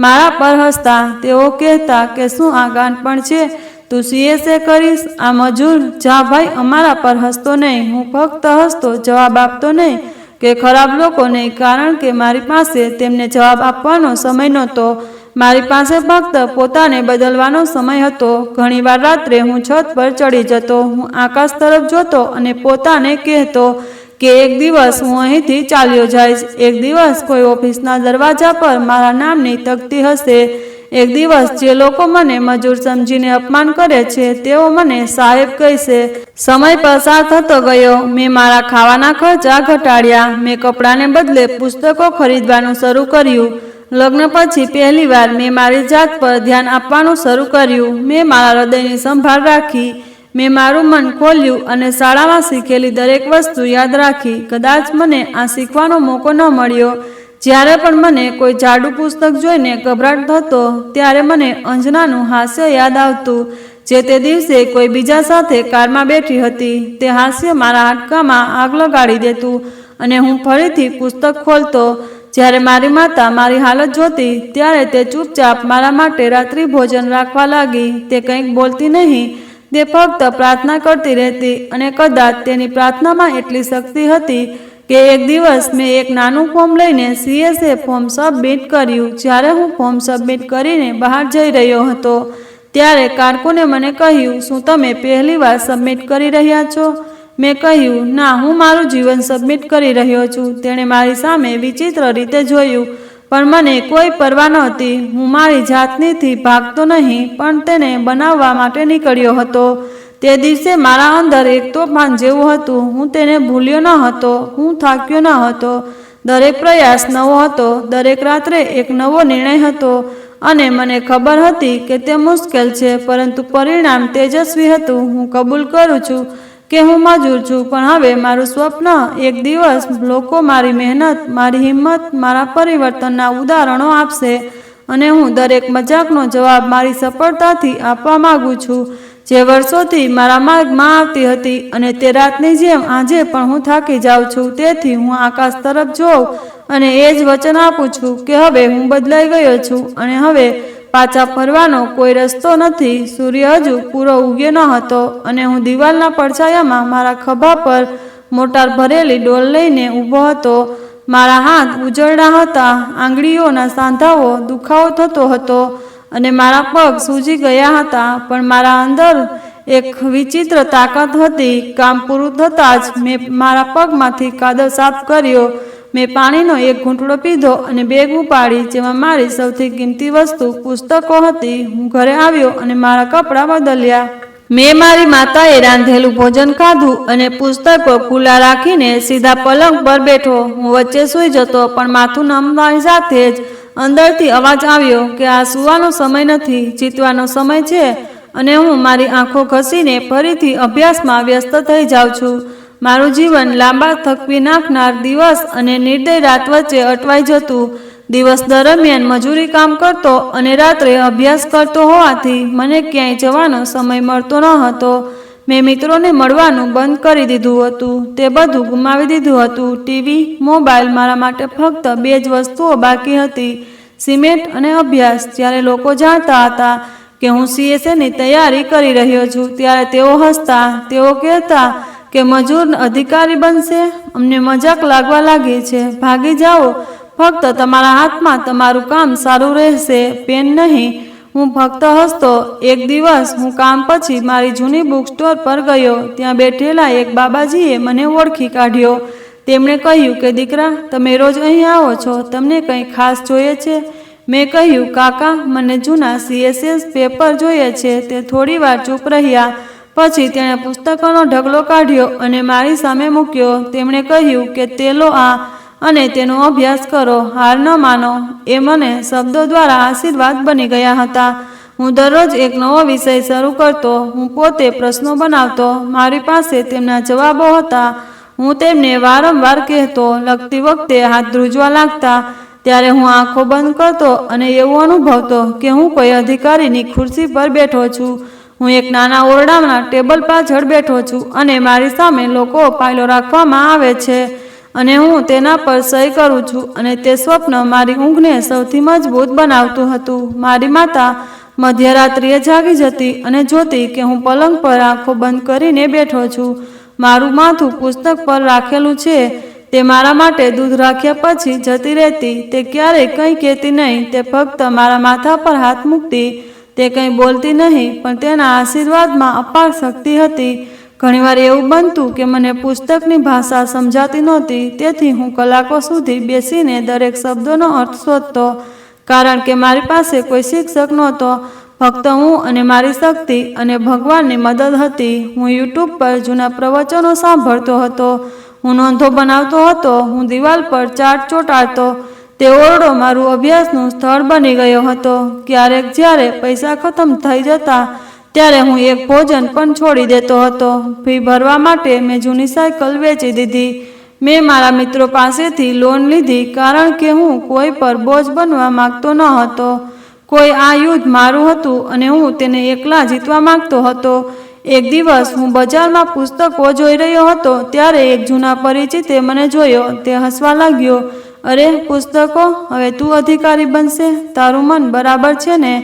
મારા પર હસતા. તેઓ કહેતા કે શું આ ગાંડપણ છે, તું CSA કરીશ? આ મજૂર, જા ભાઈ, અમારા પર હસતો નહીં. હું ફક્ત હસતો, જવાબ આપતો નહીં કે ખરાબ લોકો નહીં, કારણ કે મારી પાસે તેમને જવાબ આપવાનો સમય નહોતો. મારી પાસે ફક્ત પોતાને બદલવાનો સમય હતો. ઘણીવાર રાત્રે હું છત પર ચડી જતો. હું આકાશ તરફ જોતો અને પોતાને કહેતો કે એક દિવસ હું અહીંથી ચાલ્યો જઈશ. એક દિવસ કોઈ ઓફિસના દરવાજા પર મારા નામની તકતી હશે. એક દિવસ જે લોકો મને મજૂર સમજીને અપમાન કરે છે તેઓ મને સાહેબ કહેશે. સમય પસાર થતો ગયો. મેં મારા ખાવાના ખર્ચા ઘટાડ્યા. મેં કપડાને બદલે પુસ્તકો ખરીદવાનું શરૂ કર્યું. લગ્ન પછી પહેલીવાર મેં મારી જાત પર ધ્યાન આપવાનું શરૂ કર્યું. મેં મારા હૃદયની સંભાળ રાખી. મેં મારું મન ખોલ્યું અને શાળામાં શીખેલી દરેક વસ્તુ યાદ રાખી. કદાચ મને આ શીખવાનો મોકો ન મળ્યો. જ્યારે પણ મને કોઈ જાડું પુસ્તક જોઈને ગભરાટ થતો ત્યારે મને અંજનાનું હાસ્ય યાદ આવતું, જે તે દિવસે કોઈ બીજા સાથે કારમાં બેઠી હતી. તે હાસ્ય મારા હાડકામાં આગ લગાડી દેતું અને હું ફરીથી પુસ્તક ખોલતો. જ્યારે મારી માતા મારી હાલત જોતી ત્યારે તે ચૂપચાપ મારા માટે રાત્રિ ભોજન રાખવા લાગી. તે કંઈક બોલતી નહીં. તે ફક્ત પ્રાર્થના કરતી રહેતી અને કદાચ તેની પ્રાર્થનામાં એટલી શક્તિ હતી કે એક દિવસ મેં એક નાનું ફોર્મ લઈને CSA ફોર્મ સબમિટ કર્યું. જ્યારે હું ફોર્મ સબમિટ કરીને બહાર જઈ રહ્યો હતો ત્યારે કારકુને મને કહ્યું, શું તમે પહેલીવાર સબમિટ કરી રહ્યા છો? મેં કહ્યું, ના, હું મારું જીવન સબમિટ કરી રહ્યો છું. તેણે મારી સામે વિચિત્ર રીતે જોયું, પણ મને કોઈ પરવા નહોતી. હું મારી જાતનીથી ભાગતો નહીં, પણ તેને બનાવવા માટે નીકળ્યો હતો. તે દિવસે મારા અંદર એક તોફાન જેવું હતું. હું તેને ભૂલ્યો ન હતો. હું થાક્યો ન હતો. દરેક પ્રયાસ નવો હતો. દરેક રાત્રે એક નવો નિર્ણય હતો અને મને ખબર હતી કે તે મુશ્કેલ છે, પરંતુ પરિણામ તેજસ્વી હતું. હું કબૂલ કરું છું કે હું મજૂર છું, પણ હવે મારું સ્વપ્ન એક દિવસ લોકો મારી મહેનત, મારી હિંમત, મારા પરિવર્તનના ઉદાહરણો આપશે અને હું દરેક મજાકનો જવાબ મારી સફળતાથી આપવા માંગુ છું, જે વર્ષોથી મારા માર્ગમાં આવતી હતી. અને તે રાતની જેમ આજે પણ હું થાકી જાઉં છું. તેથી હું આકાશ તરફ જોઉં અને એ જ વચન આપું છું કે હવે હું બદલાઈ ગયો છું અને હવે પાછા ફરવાનો કોઈ રસ્તો નથી. સૂર્ય હજુ પૂરો ઉગ્યો ન હતો અને હું દિવાલના પડછાયામાં મારા ખભા પર મોટાર ભરેલી ડોલ લઈને ઊભો હતો. મારા હાથ ઉજળડા હતા. આંગળીઓના સાંધાઓ દુખાવો થતો હતો અને મારા પગ સૂજી ગયા હતા, પણ મારા અંદર એક વિચિત્ર તાકાત હતી. કામ પૂરું થતાં જ મેં મારા પગમાંથી કાદવ સાફ કર્યો. મેં પાણીનો એક ઘૂંટડો પીધો અને બેગ ઉપાડી, જેમાં મારી સૌથી કિંમતી વસ્તુ પુસ્તકો હતી. હું ઘરે આવ્યો અને મારા કપડાં બદલ્યા. મેં મારી માતાએ રાંધેલું ભોજન ખાધું અને પુસ્તકો ખુલ્લા રાખીને સીધા પલંગ પર બેઠો. હું વચ્ચે સૂઈ જતો, પણ માથું નમવાની સાથે જ અંદરથી અવાજ આવ્યો કે આ સૂવાનો સમય નથી, જીતવાનો સમય છે. અને હું મારી આંખો ઘસીને ફરીથી અભ્યાસમાં વ્યસ્ત થઈ જાઉં છું. મારું જીવન લાંબા થકવી નાખનાર દિવસ અને નિર્દય રાત વચ્ચે અટવાઈ જતું. દિવસ દરમિયાન મજૂરી કામ કરતો અને રાત્રે અભ્યાસ કરતો હોવાથી મને ક્યાંય જવાનો સમય મળતો ન હતો. મેં મિત્રોને મળવાનું બંધ કરી દીધું હતું. તે બધું ગુમાવી દીધું હતું. ટીવી, મોબાઈલ, મારા માટે ફક્ત 2 જ વસ્તુઓ બાકી હતી, સિમેન્ટ અને અભ્યાસ. જ્યારે લોકો જાણતા હતા કે હું CSAની તૈયારી કરી રહ્યો છું ત્યારે તેઓ હસતા. તેઓ કહેતા કે મજૂર અધિકારી બનશે. અમને મજાક લાગવા લાગી છે. ભાગી જાઓ, ફક્ત તમારા હાથમાં તમારું કામ સારું રહેશે, પેન નહીં. હું ફક્ત હસતો. એક દિવસ હું કામ પછી મારી જૂની બુક સ્ટોર પર ગયો. ત્યાં બેઠેલા એક બાબાજીએ મને ઓળખી કાઢ્યો. તેમણે કહ્યું કે દીકરા, તમે રોજ અહીં આવો છો, તમને કંઈ ખાસ જોઈએ છે? મેં કહ્યું, કાકા, મને જૂના CSA પેપર જોઈએ છે. તે થોડી વાર ચૂપ રહ્યા. પછી તેણે પુસ્તકોનો ઢગલો કાઢ્યો અને મારી સામે મૂક્યો. તેમણે કહ્યું કે તે લો આ અને તેનો અભ્યાસ કરો. હાર ન માનો. એ મને શબ્દો દ્વારા આશીર્વાદ બની ગયા હતા. હું દરરોજ એક નવો વિષય શરૂ કરતો. હું પોતે પ્રશ્નો બનાવતો. મારી પાસે તેમના જવાબો હતા. હું તેમને વારંવાર કહેતો. લખતી વખતે હાથ ધ્રુજવા લાગતા. ત્યારે હું આંખો બંધ કરતો અને એવું અનુભવતો કે હું કોઈ અધિકારીની ખુરશી પર બેઠો છું. હું એક નાના ઓરડાના ટેબલ પાછળ બેઠો છું અને મારી સામે લોકો ફાઇલો રાખવામાં આવે છે અને હું તેના પર સહી કરું છું. અને તે સ્વપ્ન મારી ઊંઘને સૌથી મજબૂત બનાવતું હતું. મારી માતા મધ્યરાત્રિએ જાગી જતી અને જોતી કે હું પલંગ પર આંખો બંધ કરીને બેઠો છું. મારું માથું પુસ્તક પર રાખેલું છે. તે મારા માટે દૂધ રાખ્યા પછી જતી રહેતી. તે ક્યારેય કંઈ કહેતી નહીં. તે ફક્ત મારા માથા પર હાથ મૂકતી. તે કંઈ બોલતી નહીં, પણ તેના આશીર્વાદમાં અપાર શક્તિ હતી. ઘણીવાર એવું બનતું કે મને પુસ્તકની ભાષા સમજાતી નહોતી, તેથી હું કલાકો સુધી બેસીને દરેક શબ્દોનો અર્થ શોધતો, કારણ કે મારી પાસે કોઈ શિક્ષક નહોતો. ફક્ત હું અને મારી શક્તિ અને ભગવાનની મદદ હતી. હું યુટ્યુબ પર જૂના પ્રવચનો સાંભળતો હતો. હું નોંધો બનાવતો હતો. હું દિવાલ પર ચાર્ટ ચોંટાડતો. તે ઓરડો મારું અભ્યાસનું સ્થળ બની ગયો હતો. ક્યારેક જ્યારે પૈસા ખતમ થઈ જતા, ત્યારે હું એક ભોજન પણ છોડી દેતો હતો. ફી ભરવા માટે મેં જૂની સાયકલ વેચી દીધી. મેં મારા મિત્રો પાસેથી લોન લીધી, કારણ કે હું કોઈ પર બોજ બનવા માંગતો ન હતો. કોઈ આ યુદ્ધ મારું હતું અને હું તેને એકલા જીતવા માંગતો હતો. એક દિવસ હું બજારમાં પુસ્તકો જોઈ રહ્યો હતો, ત્યારે એક જૂના પરિચિતે મને જોયો. તે હસવા લાગ્યો. અરે પુસ્તકો, હવે તું અધિકારી બનશે? તારું મન બરાબર છે ને?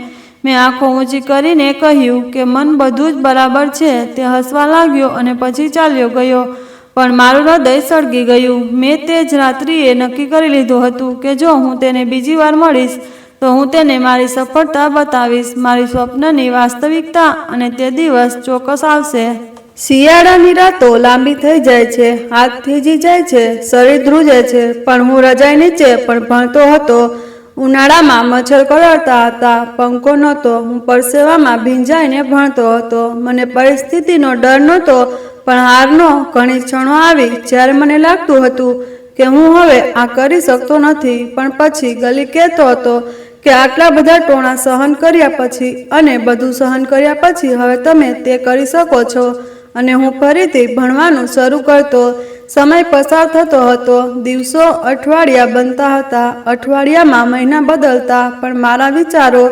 મેં આંખો ઊંચી કરીને કહ્યું કે મન બધું જ બરાબર છે. તે હસવા લાગ્યો અને પછી ચાલ્યો ગયો. પણ મારું હૃદય સળગી ગયું. મેં તે જ રાત્રિએ નક્કી કરી લીધું હતું કે જો હું તેને બીજી વાર મળીશ, તો હું તેને મારી સફળતા બતાવીશ, મારી સ્વપ્નની વાસ્તવિકતા, અને તે દિવસ ચોક્કસ આવશે. શિયાળાની રાતો લાંબી થઈ જાય છે, હાથ થીજી જાય છે, શરીર ધ્રુજે છે, પણ હું રજાઈ નીચે પણ ભણતો હતો. ઉનાળામાં મચ્છર કરડતા હતા, પંખો નહોતો. હું પરસેવામાં ભીંજાઈને ભણતો હતો. મને પરિસ્થિતિનો ડર નહોતો, પણ હારનો. ઘણી ક્ષણો આવી જ્યારે મને લાગતું હતું કે હું હવે આ કરી શકતો નથી. પણ પછી ગલી કહેતો હતો કે આટલા બધા ટોણા સહન કર્યા પછી અને બધું સહન કર્યા પછી હવે તમે તે કરી શકો છો. અને હું ફરીથી ભણવાનું શરૂ કરતો. સમય પસાર થતો હતો. દિવસો અઠવાડિયા બનતા હતા. અઠવાડિયામાં મહિના બદલતા. પણ મારા વિચારો,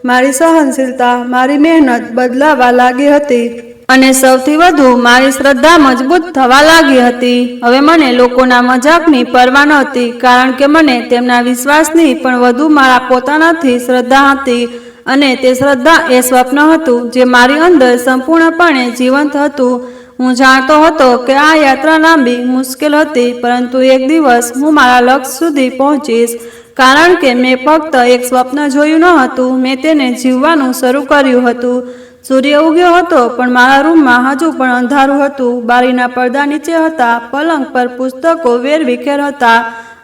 મારી સહનશીલતા, મારી મહેનત બદલાવા લાગી હતી. અને સૌથી વધુ મારી શ્રદ્ધા મજબૂત થવા લાગી હતી. હવે મને લોકોના મજાકની પરવા નહોતી, કારણ કે મને તેમના વિશ્વાસની પણ વધુ મારા પોતાનાથી શ્રદ્ધા હતી. અને તે શ્રદ્ધા એ સ્વપ્ન હતું જે મારી અંદર સંપૂર્ણપણે જીવંત હતું. હું જાણતો હતો કે આ યાત્રા લાંબી, મુશ્કેલ હતી, પરંતુ એક દિવસ હું મારા લક્ષ્ય સુધી પહોંચીશ. કારણ કે મેં ફક્ત એક સ્વપ્ન જોયું ન હતું, મેં તેને જીવવાનું શરૂ કર્યું હતું. સૂર્ય ઉગ્યો હતો, પણ મારા રૂમમાં હજુ પણ અંધારું હતું. બારીના પડદા નીચે હતા. પલંગ પર પુસ્તકો વેરવિખેર હતા,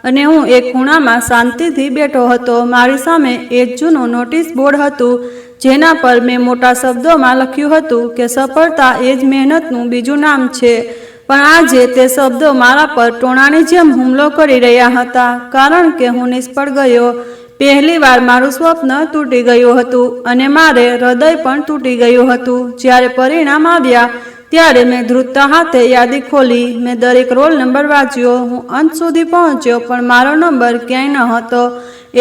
અને હું એક ખૂણામાં શાંતિથી બેઠો હતો. મારી સામે એક જૂનું નોટિસ બોર્ડ હતું, જેના પર મેં મોટા શબ્દોમાં લખ્યું હતું કે સફળતા એ જ મહેનતનું બીજું નામ છે. પણ આજે તે શબ્દો મારા પર ટોણાની જેમ હુમલો કરી રહ્યા હતા, કારણ કે હું નિષ્ફળ ગયો. પહેલી વાર મારું સ્વપ્ન તૂટી ગયું હતું, અને મારે હૃદય પણ તૂટી ગયું હતું. જ્યારે પરિણામ આવ્યા, ત્યારે મેં ધ્રુજતા હાથે યાદી ખોલી. મેં દરેક રોલ નંબર વાંચ્યો. હું અંત સુધી પહોંચ્યો, પણ મારો નંબર ક્યાંય ન હતો.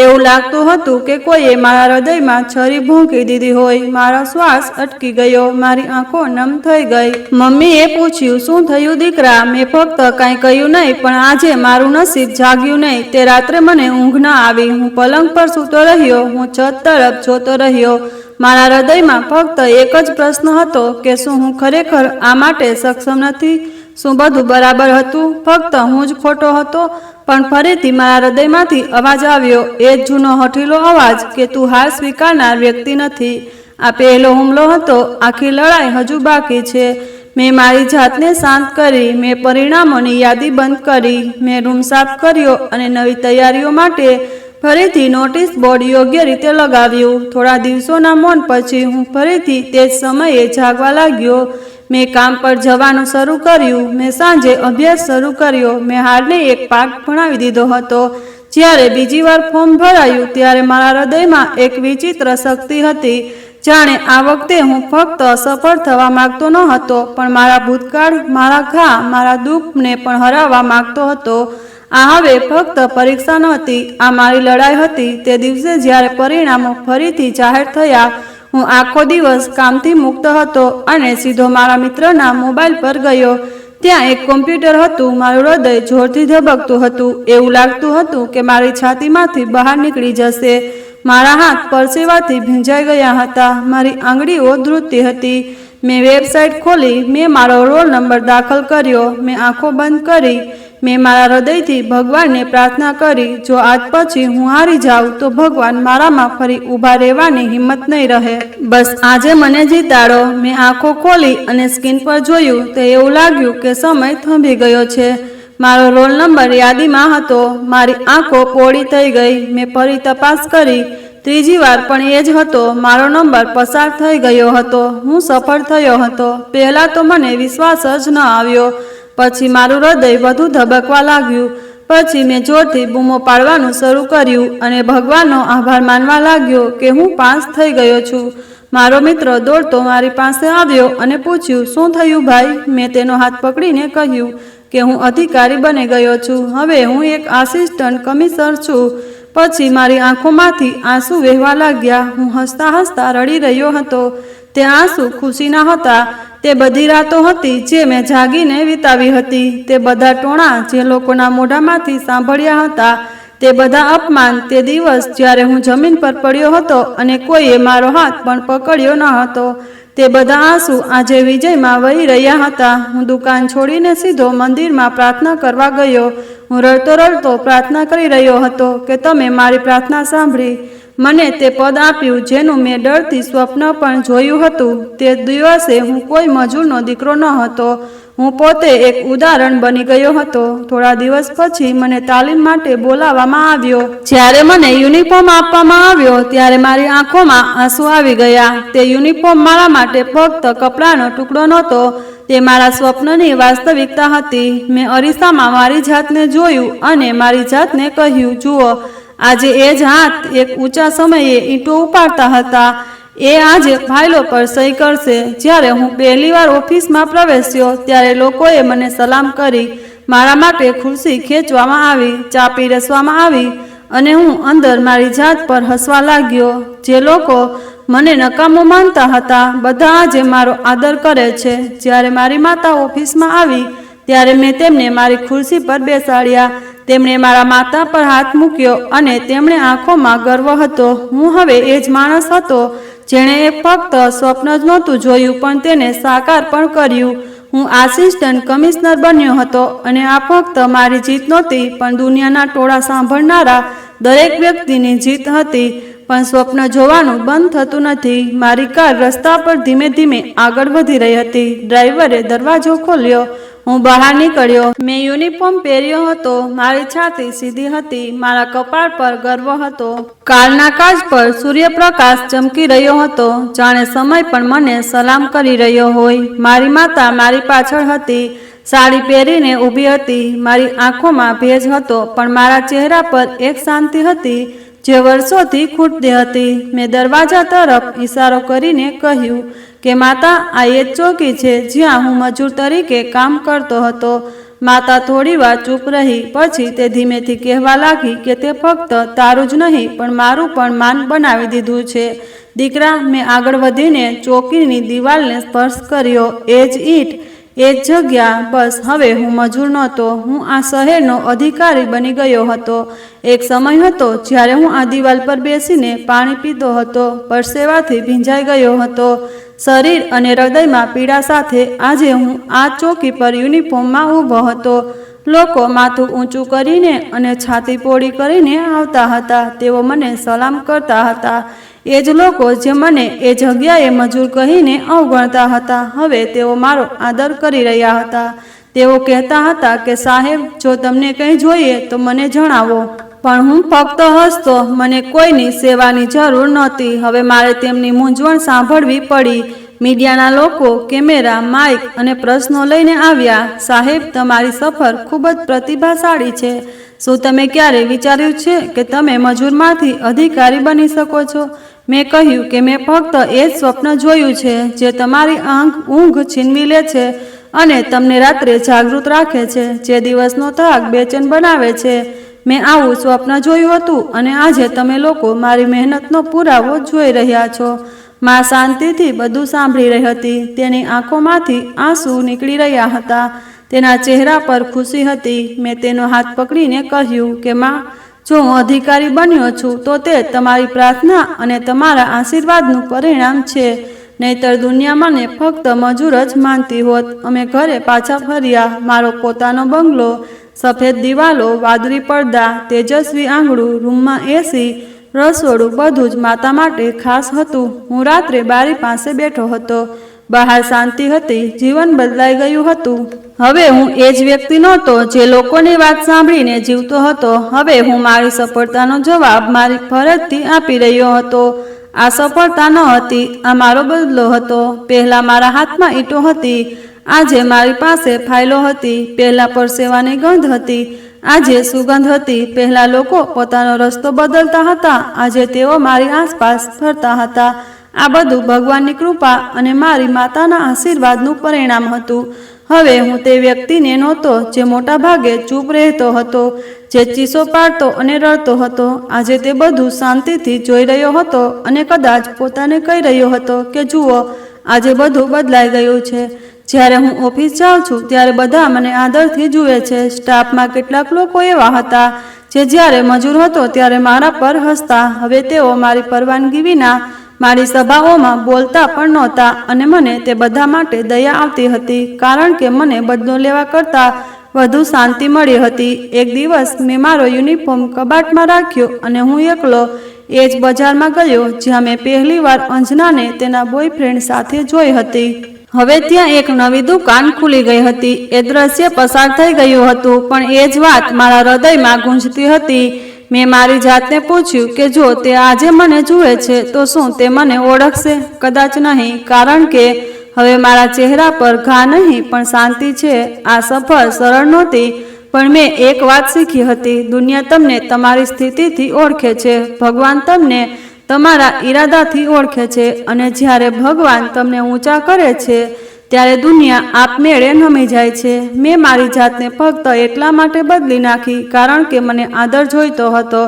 એવું લાગતું હતું કે કોઈએ મારા હૃદયમાં છરી ભૂંકી દીધી હોય. મારો શ્વાસ અટકી ગયો. મારી આંખો નમ થઈ ગઈ. મમ્મીએ પૂછ્યું, શું થયું દીકરા? મેં ફક્ત કાંઈ કહ્યું નહીં, પણ આજે મારું નસીબ જાગ્યું નહીં. તે રાત્રે મને ઊંઘ ન આવી. હું પલંગ પર સૂતો રહ્યો. હું છત તરફ જોતો રહ્યો. મારા હૃદયમાં ફક્ત એક જ પ્રશ્ન હતો કે શું હું ખરેખર આ માટે સક્ષમ નથી? શું બધું બરાબર હતું? ફક્ત હું જ ખોટો હતો? પણ ફરીથી મારા હૃદયમાંથી અવાજ આવ્યો, એ જ જૂનો હઠીલો અવાજ કે તું હાર સ્વીકારનાર વ્યક્તિ નથી. આ પહેલો હુમલો હતો. આખી લડાઈ હજુ બાકી છે. મેં મારી જાતને શાંત કરી. મેં પરિણામોની યાદી બંધ કરી. મેં રૂમ સાફ કર્યો અને નવી તૈયારીઓ માટે ફરીથી નોટિસ બોર્ડ યોગ્ય રીતે લગાવ્યું. થોડા દિવસોના મૌન પછી હું ફરીથી તે જ સમયે જાગવા લાગ્યો. મેં કામ પર જવાનું શરૂ કર્યું. મેં સાંજે અભ્યાસ શરૂ કર્યો. મેં હારને એક પાઠ ભણાવી દીધો હતો. જ્યારે બીજી વાર ફોર્મ ભરાયું, ત્યારે મારા હૃદયમાં એક વિચિત્ર શક્તિ હતી. જાણે આ વખતે હું ફક્ત સફળ થવા માંગતો ન હતો, પણ મારા ભૂતકાળ, મારા ઘા, મારા દુઃખને પણ હરાવવા માંગતો હતો. આ હવે ફક્ત પરીક્ષા નહોતી, આ મારી લડાઈ હતી. તે દિવસે જ્યારે પરિણામો ફરીથી જાહેર થયા, હું આખો દિવસ કામથી મુક્ત હતો અને સીધો મારા મિત્રના મોબાઈલ પર ગયો. ત્યાં એક કોમ્પ્યુટર હતું. મારું હૃદય જોરથી ધબકતું હતું. એવું લાગતું હતું કે મારી છાતીમાંથી બહાર નીકળી જશે. મારા હાથ પરસેવાથી ભીંજાઈ ગયા હતા. મારી આંગળીઓ ધ્રુજતી હતી. મેં વેબસાઇટ ખોલી. મેં મારો રોલ નંબર દાખલ કર્યો. મેં આંખો બંધ કરી. મેં મારા હૃદયથી ભગવાનને પ્રાર્થના કરી, જો આજ પછી હું હારી જાઉં તો ભગવાન મારામાં ફરી ઊભા રહેવાની હિંમત નહીં રહે. બસ આજે મને જીતાડો. મેં આંખો ખોલી અને સ્ક્રીન પર જોયું તો એવું લાગ્યું કે સમય થંભી ગયો છે. મારો રોલ નંબર યાદીમાં હતો. મારી આંખો પોળી થઈ ગઈ. મેં ફરી તપાસ કરી. ત્રીજી વાર પણ એ જ હતો. મારો નંબર પસાર થઈ ગયો હતો. હું સફળ થયો હતો. પહેલાં તો મને વિશ્વાસ જ ન આવ્યો. પછી મારું હૃદય વધુ ધબકવા લાગ્યું. પછી મેં જોરથી બૂમો પાડવાનું શરૂ કર્યું અને ભગવાનનો આભાર માનવા લાગ્યો કે હું પાસ થઈ ગયો છું. મારો મિત્ર દોડતો મારી પાસે આવ્યો અને પૂછ્યું, શું થયું ભાઈ? મેં તેનો હાથ પકડીને કહ્યું કે હું અધિકારી બની ગયો છું. હવે હું એક આસિસ્ટન્ટ કમિશનર છું. પછી મારી આંખોમાંથી આંસુ વહેવા લાગ્યા. હું હસતા હસતા રડી રહ્યો હતો. તે આંસુ ખુશીના હતા. તે બધી રાતો હતી જે મેં જાગીને વિતાવી હતી. તે બધા ટોણા જે લોકોના મોઢામાંથી સાંભળ્યા હતા. તે બધા અપમાન. તે દિવસ જ્યારે હું જમીન પર પડ્યો હતો અને કોઈએ મારો હાથ પણ પકડ્યો ન હતો. તે બધા આંસુ આજે વિજયમાં વહી રહ્યા હતા. હું દુકાન છોડીને સીધો મંદિરમાં પ્રાર્થના કરવા ગયો. હું રડતો રડતો પ્રાર્થના કરી રહ્યો હતો કે તમે મારી પ્રાર્થના સાંભળી મને તે પદ આપ્યું જેનું મેં ડરથી સ્વપ્ન પણ જોયું હતું. તે દિવસે હું કોઈ મજૂરનો દીકરો ન હતો. હું પોતે એક ઉદાહરણ બની ગયો હતો. થોડા દિવસ પછી મને તાલીમ માટે બોલાવવામાં આવ્યો. જ્યારે મને યુનિફોર્મ આપવામાં આવ્યો ત્યારે મારી આંખોમાં આંસુ આવી ગયા. તે યુનિફોર્મ મારા માટે ફક્ત કપડાનો ટુકડો નહોતો, તે મારા સ્વપ્નની વાસ્તવિકતા હતી. મેં અરીસામાં મારી જાતને જોયું અને મારી જાતને કહ્યું, જુઓ, આજે એ જ હાથ એક ઊંચા સમયે ઈંટો ઉપાડતા હતા. એ આજે ફાઇલો પર સહી કરશે. જ્યારે હું પહેલીવાર ઓફિસમાં પ્રવેશ્યો ત્યારે લોકોએ મને સલામ કરી. મારા માટે ખુરશી ખેંચવામાં આવી, ચા પીરસવામાં આવી અને હું અંદર મારી જાત પર હસવા લાગ્યો. જે લોકો મને નકામો માનતા હતા બધા આજે મારો આદર કરે છે. જ્યારે મારી માતા ઓફિસમાં આવી ત્યારે મેં તેમને મારી ખુરશી પર બેસાડ્યા. તેમણે મારા માથા પર હાથ મૂક્યો અને તેમણે આંખોમાં ગર્વ હતો. હું હવે એ જ માણસ હતો જેણે ફક્ત સ્વપ્ન જ નહોતું જોયું પણ તેને સાકાર પણ કર્યું. હું આસિસ્ટન્ટ કમિશનર બન્યો હતો અને આ ફક્ત મારી જીત નહોતી પણ દુનિયાના ટોળા સાંભળનારા દરેક વ્યક્તિની જીત હતી. પણ સ્વપ્ન જોવાનું બંધ થતું નથી. મારી કાર રસ્તા પર ધીમે ધીમે આગળ વધી રહી હતી. ડ્રાઈવરે દરવાજો ખોલ્યો. હું બહાર નીકળ્યો. મેં યુનિફોર્મ પહેર્યો હતો. મારી છાતી સીધી હતી. મારા કપાળ પર ગર્વ હતો. કારના કાચ પર સૂર્યપ્રકાશ ચમકી રહ્યો હતો. જાણે સમય પણ મને સલામ કરી રહ્યો હોય. મારી માતા મારી પાછળ હતી. સાડી પહેરીને ઊભી હતી. મારી આંખોમાં ભેજ હતો પણ મારા ચહેરા પર એક શાંતિ હતી જે વર્ષોથી ખૂટતી હતી. મેં દરવાજા તરફ ઈશારો કરીને કહ્યું કે માતા, આ એ જ ચોકી છે જ્યાં હું મજૂર તરીકે કામ કરતો હતો. માતા થોડી વાર ચૂપ રહી. પછી તે ધીમેથી કહેવા લાગી કે તે ફક્ત તારું જ નહીં પણ મારું પણ માન બનાવી દીધું છે. દીકરા, મેં આગળ વધીને ચોકીની દિવાલને સ્પર્શ કર્યો. એ જ ઈંટ, એ જ જગ્યા. બસ હવે હું મજૂર નહોતો, હું આ શહેરનો અધિકારી બની ગયો હતો. એક સમય હતો જ્યારે હું આ દિવાલ પર બેસીને પાણી પીતો હતો, પરસેવાથી ભીંજાઈ ગયો હતો, શરીર અને હૃદયમાં પીડા સાથે. આજે હું આ ચોકી પર યુનિફોર્મમાં ઊભો હતો. લોકો માથું ઊંચું કરીને અને છાતી પોળી કરીને આવતા હતા. તેઓ મને સલામ કરતા હતા. એ જ લોકો જે મને એ જગ્યાએ મજૂર કહીને અવગણતા હતા, હવે તેઓ મારો આદર કરી રહ્યા હતા. તેઓ કહેતા હતા કે સાહેબ, જો તમને કંઈ જોઈએ તો મને જણાવો. પણ હું ફક્ત હસતો. મને કોઈની સેવાની જરૂર નહોતી. હવે મારે તેમની મૂંઝવણ સાંભળવી પડી. મીડિયાના લોકો કેમેરા, માઇક અને પ્રશ્નો લઈને આવ્યા. સાહેબ, તમારી સફર ખૂબ જ પ્રતિભાશાળી છે. શું તમે ક્યારે વિચાર્યું છે કે તમે મજૂરમાંથી અધિકારી બની શકો છો? મેં કહ્યું કે મેં ફક્ત એ જ સ્વપ્ન જોયું છે જે તમારી ઊંઘ છીનવી લે છે અને તમને રાત્રે જાગૃત રાખે છે, જે દિવસનો થાક બેચેન બનાવે છે. મેં આવું સ્વપ્ન જોયું હતું અને આજે તમે લોકો મારી મહેનતનો પુરાવો જોઈ રહ્યા છો. માં શાંતિથી બધું સાંભળી રહી હતી. તેની આંખોમાંથી આંસુ નીકળી રહ્યા હતા. તેના ચહેરા પર ખુશી હતી. મેં તેનો હાથ પકડીને કહ્યું કે માં, જો હું અધિકારી બન્યો છું તો તે તમારી પ્રાર્થના અને તમારા આશીર્વાદનું પરિણામ છે. નહીતર દુનિયા મને ફક્ત મજૂર જ માનતી હોત. અમે ઘરે પાછા ફર્યા. મારો પોતાનો બંગલો સફેદ દિવાલો, વાદળી પડદા, તેજસ્વી આંગણું, રૂમમાં એસી, રસોડું બધું જ માતા માટે ખાસ હતું. હું રાત્રે બારી પાસે બેઠો હતો. બહાર શાંતિ હતી. જીવન બદલાઈ ગયું હતું. હવે હું એ જ વ્યક્તિ નહોતો જે લોકોની વાત સાંભળીને જીવતો હતો. હવે હું મારી સફળતાનો જવાબ મારી ફરજથી આપી રહ્યો હતો. આ સફળતા ન હતી, આ મારો બદલો હતો. પહેલા મારા હાથમાં ઈંટો હતી, આજે મારી પાસે ફાઇલો હતી. પહેલા પરસેવાની ગંધ હતી, આજે સુગંધ હતી. પહેલા લોકો પોતાનો રસ્તો બદલતા હતા, આજે તેઓ મારી આસપાસ ફરતા હતા. આ બધું ભગવાનની કૃપા અને મારી માતાના આશીર્વાદનું પરિણામ હતું. હવે હું તે વ્યક્તિને નહોતો જે મોટા ભાગે ચૂપ રહેતો હતો, જે ચીસો પાડતો અને રડતો હતો. આજે તે બધું શાંતિથી જોઈ રહ્યો હતો અને કદાચ પોતાને કહી રહ્યો હતો કે જુઓ, આજે બધું બદલાઈ ગયું છે. જ્યારે હું ઓફિસ જાઉં છું ત્યારે બધા મને આદરથી જુએ છે. સ્ટાફમાં કેટલાક લોકો એવા હતા જે જ્યારે મજૂર હતો ત્યારે મારા પર હસતા. હવે તેઓ મારી પરવાનગી વિના મારી સભાઓમાં બોલતા પણ નહોતા અને મને તે બધા માટે દયા આવતી હતી, કારણ કે મને બદલો લેવા કરતાં વધુ શાંતિ મળી હતી. એક દિવસ મેં મારો યુનિફોર્મ કબાટમાં રાખ્યો અને હું એકલો એ જ બજારમાં ગયો જ્યાં મેં પહેલી વાર અંજનાને તેના બોયફ્રેન્ડ સાથે જોઈ હતી. હવે ત્યાં એક નવી દુકાન ખુલી ગઈ હતી. એ દ્રશ્ય પસાર થઈ ગયું હતું, પણ એ જ વાત મારા હૃદયમાં ગૂંજતી હતી. મેં મારી જાતને પૂછ્યું કે જો તે આજે મને જુએ છે તો શું તે મને ઓળખશે? કદાચ નહીં, કારણ કે હવે મારા ચહેરા પર ઘા નહીં પણ શાંતિ છે. આ સફર સરળ નહોતી, પણ મેં એક વાત શીખી હતી. દુનિયા તમને તમારી સ્થિતિથી ઓળખે છે, ભગવાન તમને તમારા ઈરાદાથી ઓળખે છે. અને જ્યારે ભગવાન તમને ઊંચા કરે છે ત્યારે દુનિયા આપમેળે નમી જાય છે. મેં મારી જાતને ફક્ત એટલા માટે બદલી નાખી કારણ કે મને આદર જોઈતો હતો.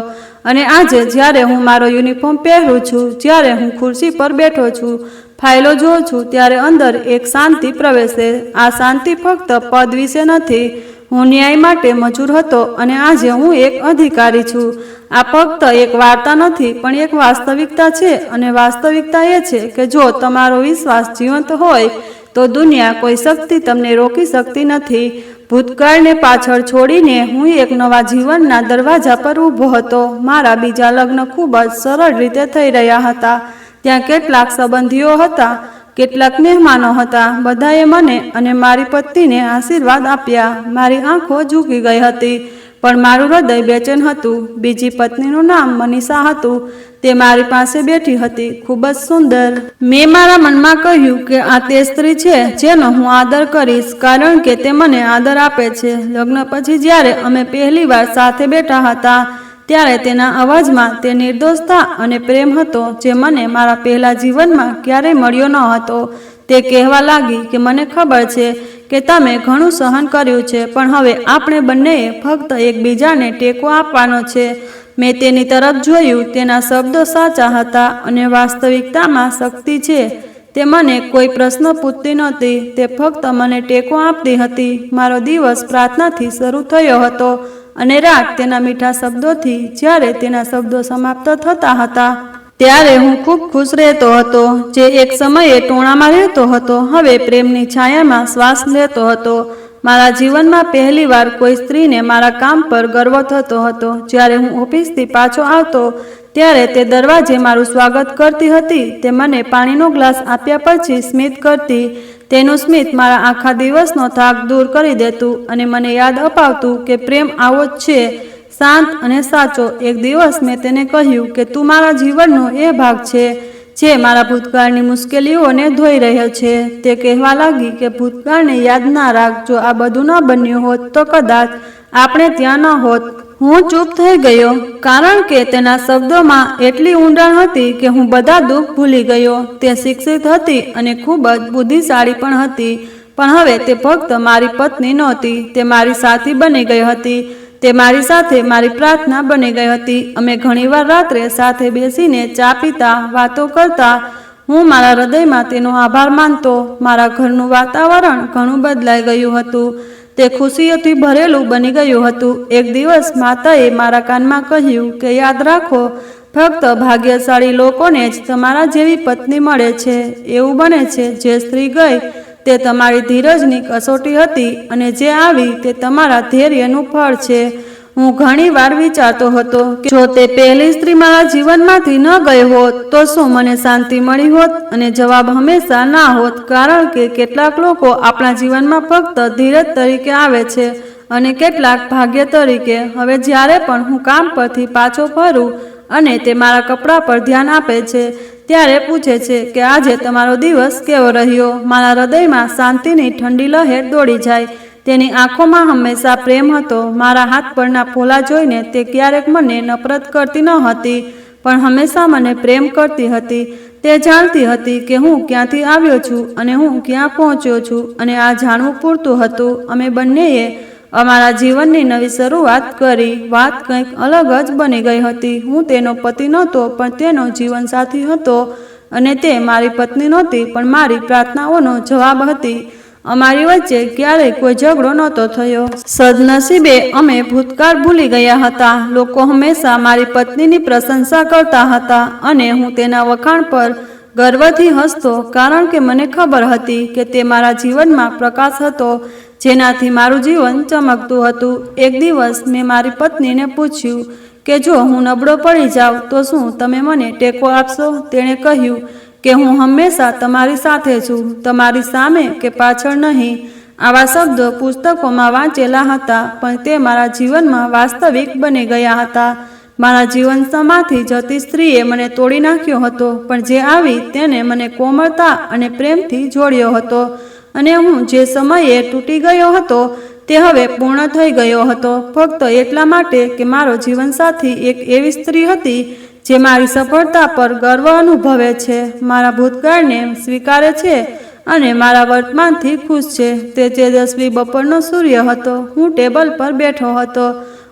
અને આજે જ્યારે હું મારો યુનિફોર્મ પહેરું છું, જ્યારે હું ખુરશી પર બેઠો છું, ફાઇલો જોઉં છું, ત્યારે અંદર એક શાંતિ પ્રવેશે. આ શાંતિ ફક્ત પદ વિશે નથી. હું ન્યાય માટે મજૂર હતો અને આજે હું એક અધિકારી છું. આ ફક્ત એક વાર્તા નથી પણ એક વાસ્તવિકતા છે. અને વાસ્તવિકતા એ છે કે જો તમારો વિશ્વાસ જીવંત હોય તો દુનિયા કોઈ શક્તિ તમને રોકી શકતી નથી. ભૂતકાળને પાછળ છોડીને હું એક નવા જીવનના દરવાજા પર ઊભો હતો. મારા બીજા લગ્ન ખૂબ જ સરળ રીતે થઈ રહ્યા હતા. ત્યાં કેટલાક સંબંધીઓ હતા, કેટલાક મહેમાનો હતા. બધાએ મને અને મારી પત્નીને આશીર્વાદ આપ્યા. મારી આંખો ઝૂકી ગઈ હતી, પણ મારું હૃદય બેચેન હતું. બીજી પત્નીનું નામ મનીષા હતું. તે મારી પાસે બેઠી હતી, ખૂબ જ સુંદર. મેં મારા મનમાં કહ્યું કે આ તે સ્ત્રી છે જેનો હું આદર કરીશ, કારણ કે તે મને આદર આપે છે. લગ્ન પછી જ્યારે અમે પહેલીવાર સાથે બેઠા હતા ત્યારે તેના અવાજમાં તે નિર્દોષતા અને પ્રેમ હતો જે મને મારા પહેલા જીવનમાં ક્યારેય મળ્યો ન હતો. તે કહેવા લાગી કે મને ખબર છે કે તમે ઘણું સહન કર્યું છે, પણ હવે આપણે બંનેએ ફક્ત એકબીજાને ટેકો આપવાનો છે. મેં તેની તરફ જોયું. તેના શબ્દો સાચા હતા અને વાસ્તવિકતામાં શક્તિ છે. તે મને કોઈ પ્રશ્ન પૂછતી નહોતી, તે ફક્ત મને ટેકો આપતી હતી. મારો દિવસ પ્રાર્થનાથી શરૂ થયો હતો અને રાત તેના મીઠા શબ્દોથી. જ્યારે તેના શબ્દો સમાપ્ત થતા હતા ત્યારે હું ખૂબ ખુશ રહેતો હતો. જે એક સમયે ટોણામાં રહેતો હતો, હવે પ્રેમની છાયામાં શ્વાસ લેતો હતો. મારા જીવનમાં પહેલીવાર કોઈ સ્ત્રીને મારા કામ પર ગર્વ થતો હતો. જ્યારે હું ઓફિસથી પાછો આવતો ત્યારે તે દરવાજે મારું સ્વાગત કરતી હતી. તે મને પાણીનો ગ્લાસ આપ્યા પછી સ્મિત કરતી. તેનું સ્મિત મારા આખા દિવસનો થાક દૂર કરી દેતું અને મને યાદ અપાવતું કે પ્રેમ આવો જ છે, શાંત અને સાચો. એક દિવસ મેં તેને કહ્યું કે તું મારા જીવનનો એ ભાગ છે જે મારા ભૂતકાળની મુશ્કેલીઓને ધોઈ રહ્યો છે. તે કહેવા લાગી કે ભૂતકાળને યાદ ના રાખ. જો આ બધું ન બન્યું હોત તો કદાચ આપણે ત્યાં ન હોત. હું ચૂપ થઈ ગયો, કારણ કે તેના શબ્દોમાં એટલી ઊંડાણ હતી કે હું બધા દુઃખ ભૂલી ગયો. તે શિક્ષિત હતી અને ખૂબ જ બુદ્ધિશાળી પણ હતી, પણ હવે તે ફક્ત મારી પત્ની નહોતી, તે મારી સાથી બની ગઈ હતી. તે મારી સાથે મારી પ્રાર્થના બની ગઈ હતી. અમે ઘણીવાર રાત્રે સાથે બેસીને ચા પીતા, વાતો કરતા. હું મારા હૃદયમાં તેનો આભાર માનતો. મારા ઘરનું વાતાવરણ ઘણું બદલાઈ ગયું હતું. તે ખુશીઓથી ભરેલું બની ગયું હતું. એક દિવસ માતાએ મારા કાનમાં કહ્યું કે યાદ રાખો, ફક્ત ભાગ્યશાળી લોકોને જ તમારા જેવી પત્ની મળે છે. એવું બને છે જે સ્ત્રી ગઈ તે તમારી ધીરજની કસોટી હતી અને જે આવી તે તમારા ધૈર્યનું ફળ છે. હું ઘણી વાર વિચારતો હતો કે જો તે પહેલી સ્ત્રી મારા જીવનમાંથી ન ગઈ હોત તો શું મને શાંતિ મળી હોત? અને જવાબ હંમેશા ના હોત, કારણ કે કેટલાક લોકો આપણા જીવનમાં ફક્ત ધીરજ તરીકે આવે છે અને કેટલાક ભાગ્ય તરીકે. હવે જ્યારે પણ હું કામ પરથી પાછો ફરું અને તે મારા કપડાં પર ધ્યાન આપે છે, ત્યારે પૂછે છે કે આજે તમારો દિવસ કેવો રહ્યો, મારા હૃદયમાં શાંતિની ઠંડી લહેર દોડી જાય. તેની આંખોમાં હંમેશા પ્રેમ હતો. મારા હાથ પરના ફોલા જોઈને તે ક્યારેક મને નફરત કરતી ન હતી, પણ હંમેશા મને પ્રેમ કરતી હતી. તે જાણતી હતી કે હું ક્યાંથી આવ્યો છું અને હું ક્યાં પહોંચ્યો છું, અને આ જાણવું પૂરતું હતું. અમે બંનેએ અમારા જીવનની નવી શરૂઆત કરી. વાત કંઈક અલગ જ બની ગઈ હતી. હું તેનો પતિ નહોતો, પણ તેનો જીવનસાથી હતો, અને તે મારી પત્ની નહોતી, પણ મારી પ્રાર્થનાઓનો જવાબ હતી. અમારી વચ્ચે ક્યારેય કોઈ ઝઘડો નહોતો થયો. સદનસીબે અમે ભૂતકાળ ભૂલી ગયા હતા. લોકો હંમેશા મારી પત્નીની પ્રશંસા કરતા હતા અને હું તેના વખાણ પર ગર્વથી હસતો, કારણ કે મને ખબર હતી કે તે મારા જીવનમાં પ્રકાશ હતો, જેનાથી મારું જીવન ચમકતું હતું. એક દિવસ મેં મારી પત્નીને પૂછ્યું કે જો હું નબળો પડી જાઉં તો શું તમે મને ટેકો આપશો? તેણે કહ્યું કે હું હંમેશા તમારી સાથે છું, તમારી સામે કે પાછળ નહીં. આવા શબ્દો પુસ્તકોમાં વાંચેલા હતા, પણ તે મારા જીવનમાં વાસ્તવિક બની ગયા હતા. મારા જીવનમાંથી જતી સ્ત્રીએ મને તોડી નાખ્યો હતો, પણ જે આવી તેને મને કોમળતા અને પ્રેમથી જોડ્યો હતો. અને હું જે સમયે તૂટી ગયો હતો તે હવે પૂર્ણ થઈ ગયો હતો, ફક્ત એટલા માટે કે મારો જીવનસાથી એક એવી સ્ત્રી હતી જે મારી સફળતા પર ગર્વ અનુભવે છે, મારા ભૂતકાળને સ્વીકારે છે અને મારા વર્તમાનથી ખુશ છે. તે તેજસ્વી બપોરનો સૂર્ય હતો. હું ટેબલ પર બેઠો હતો.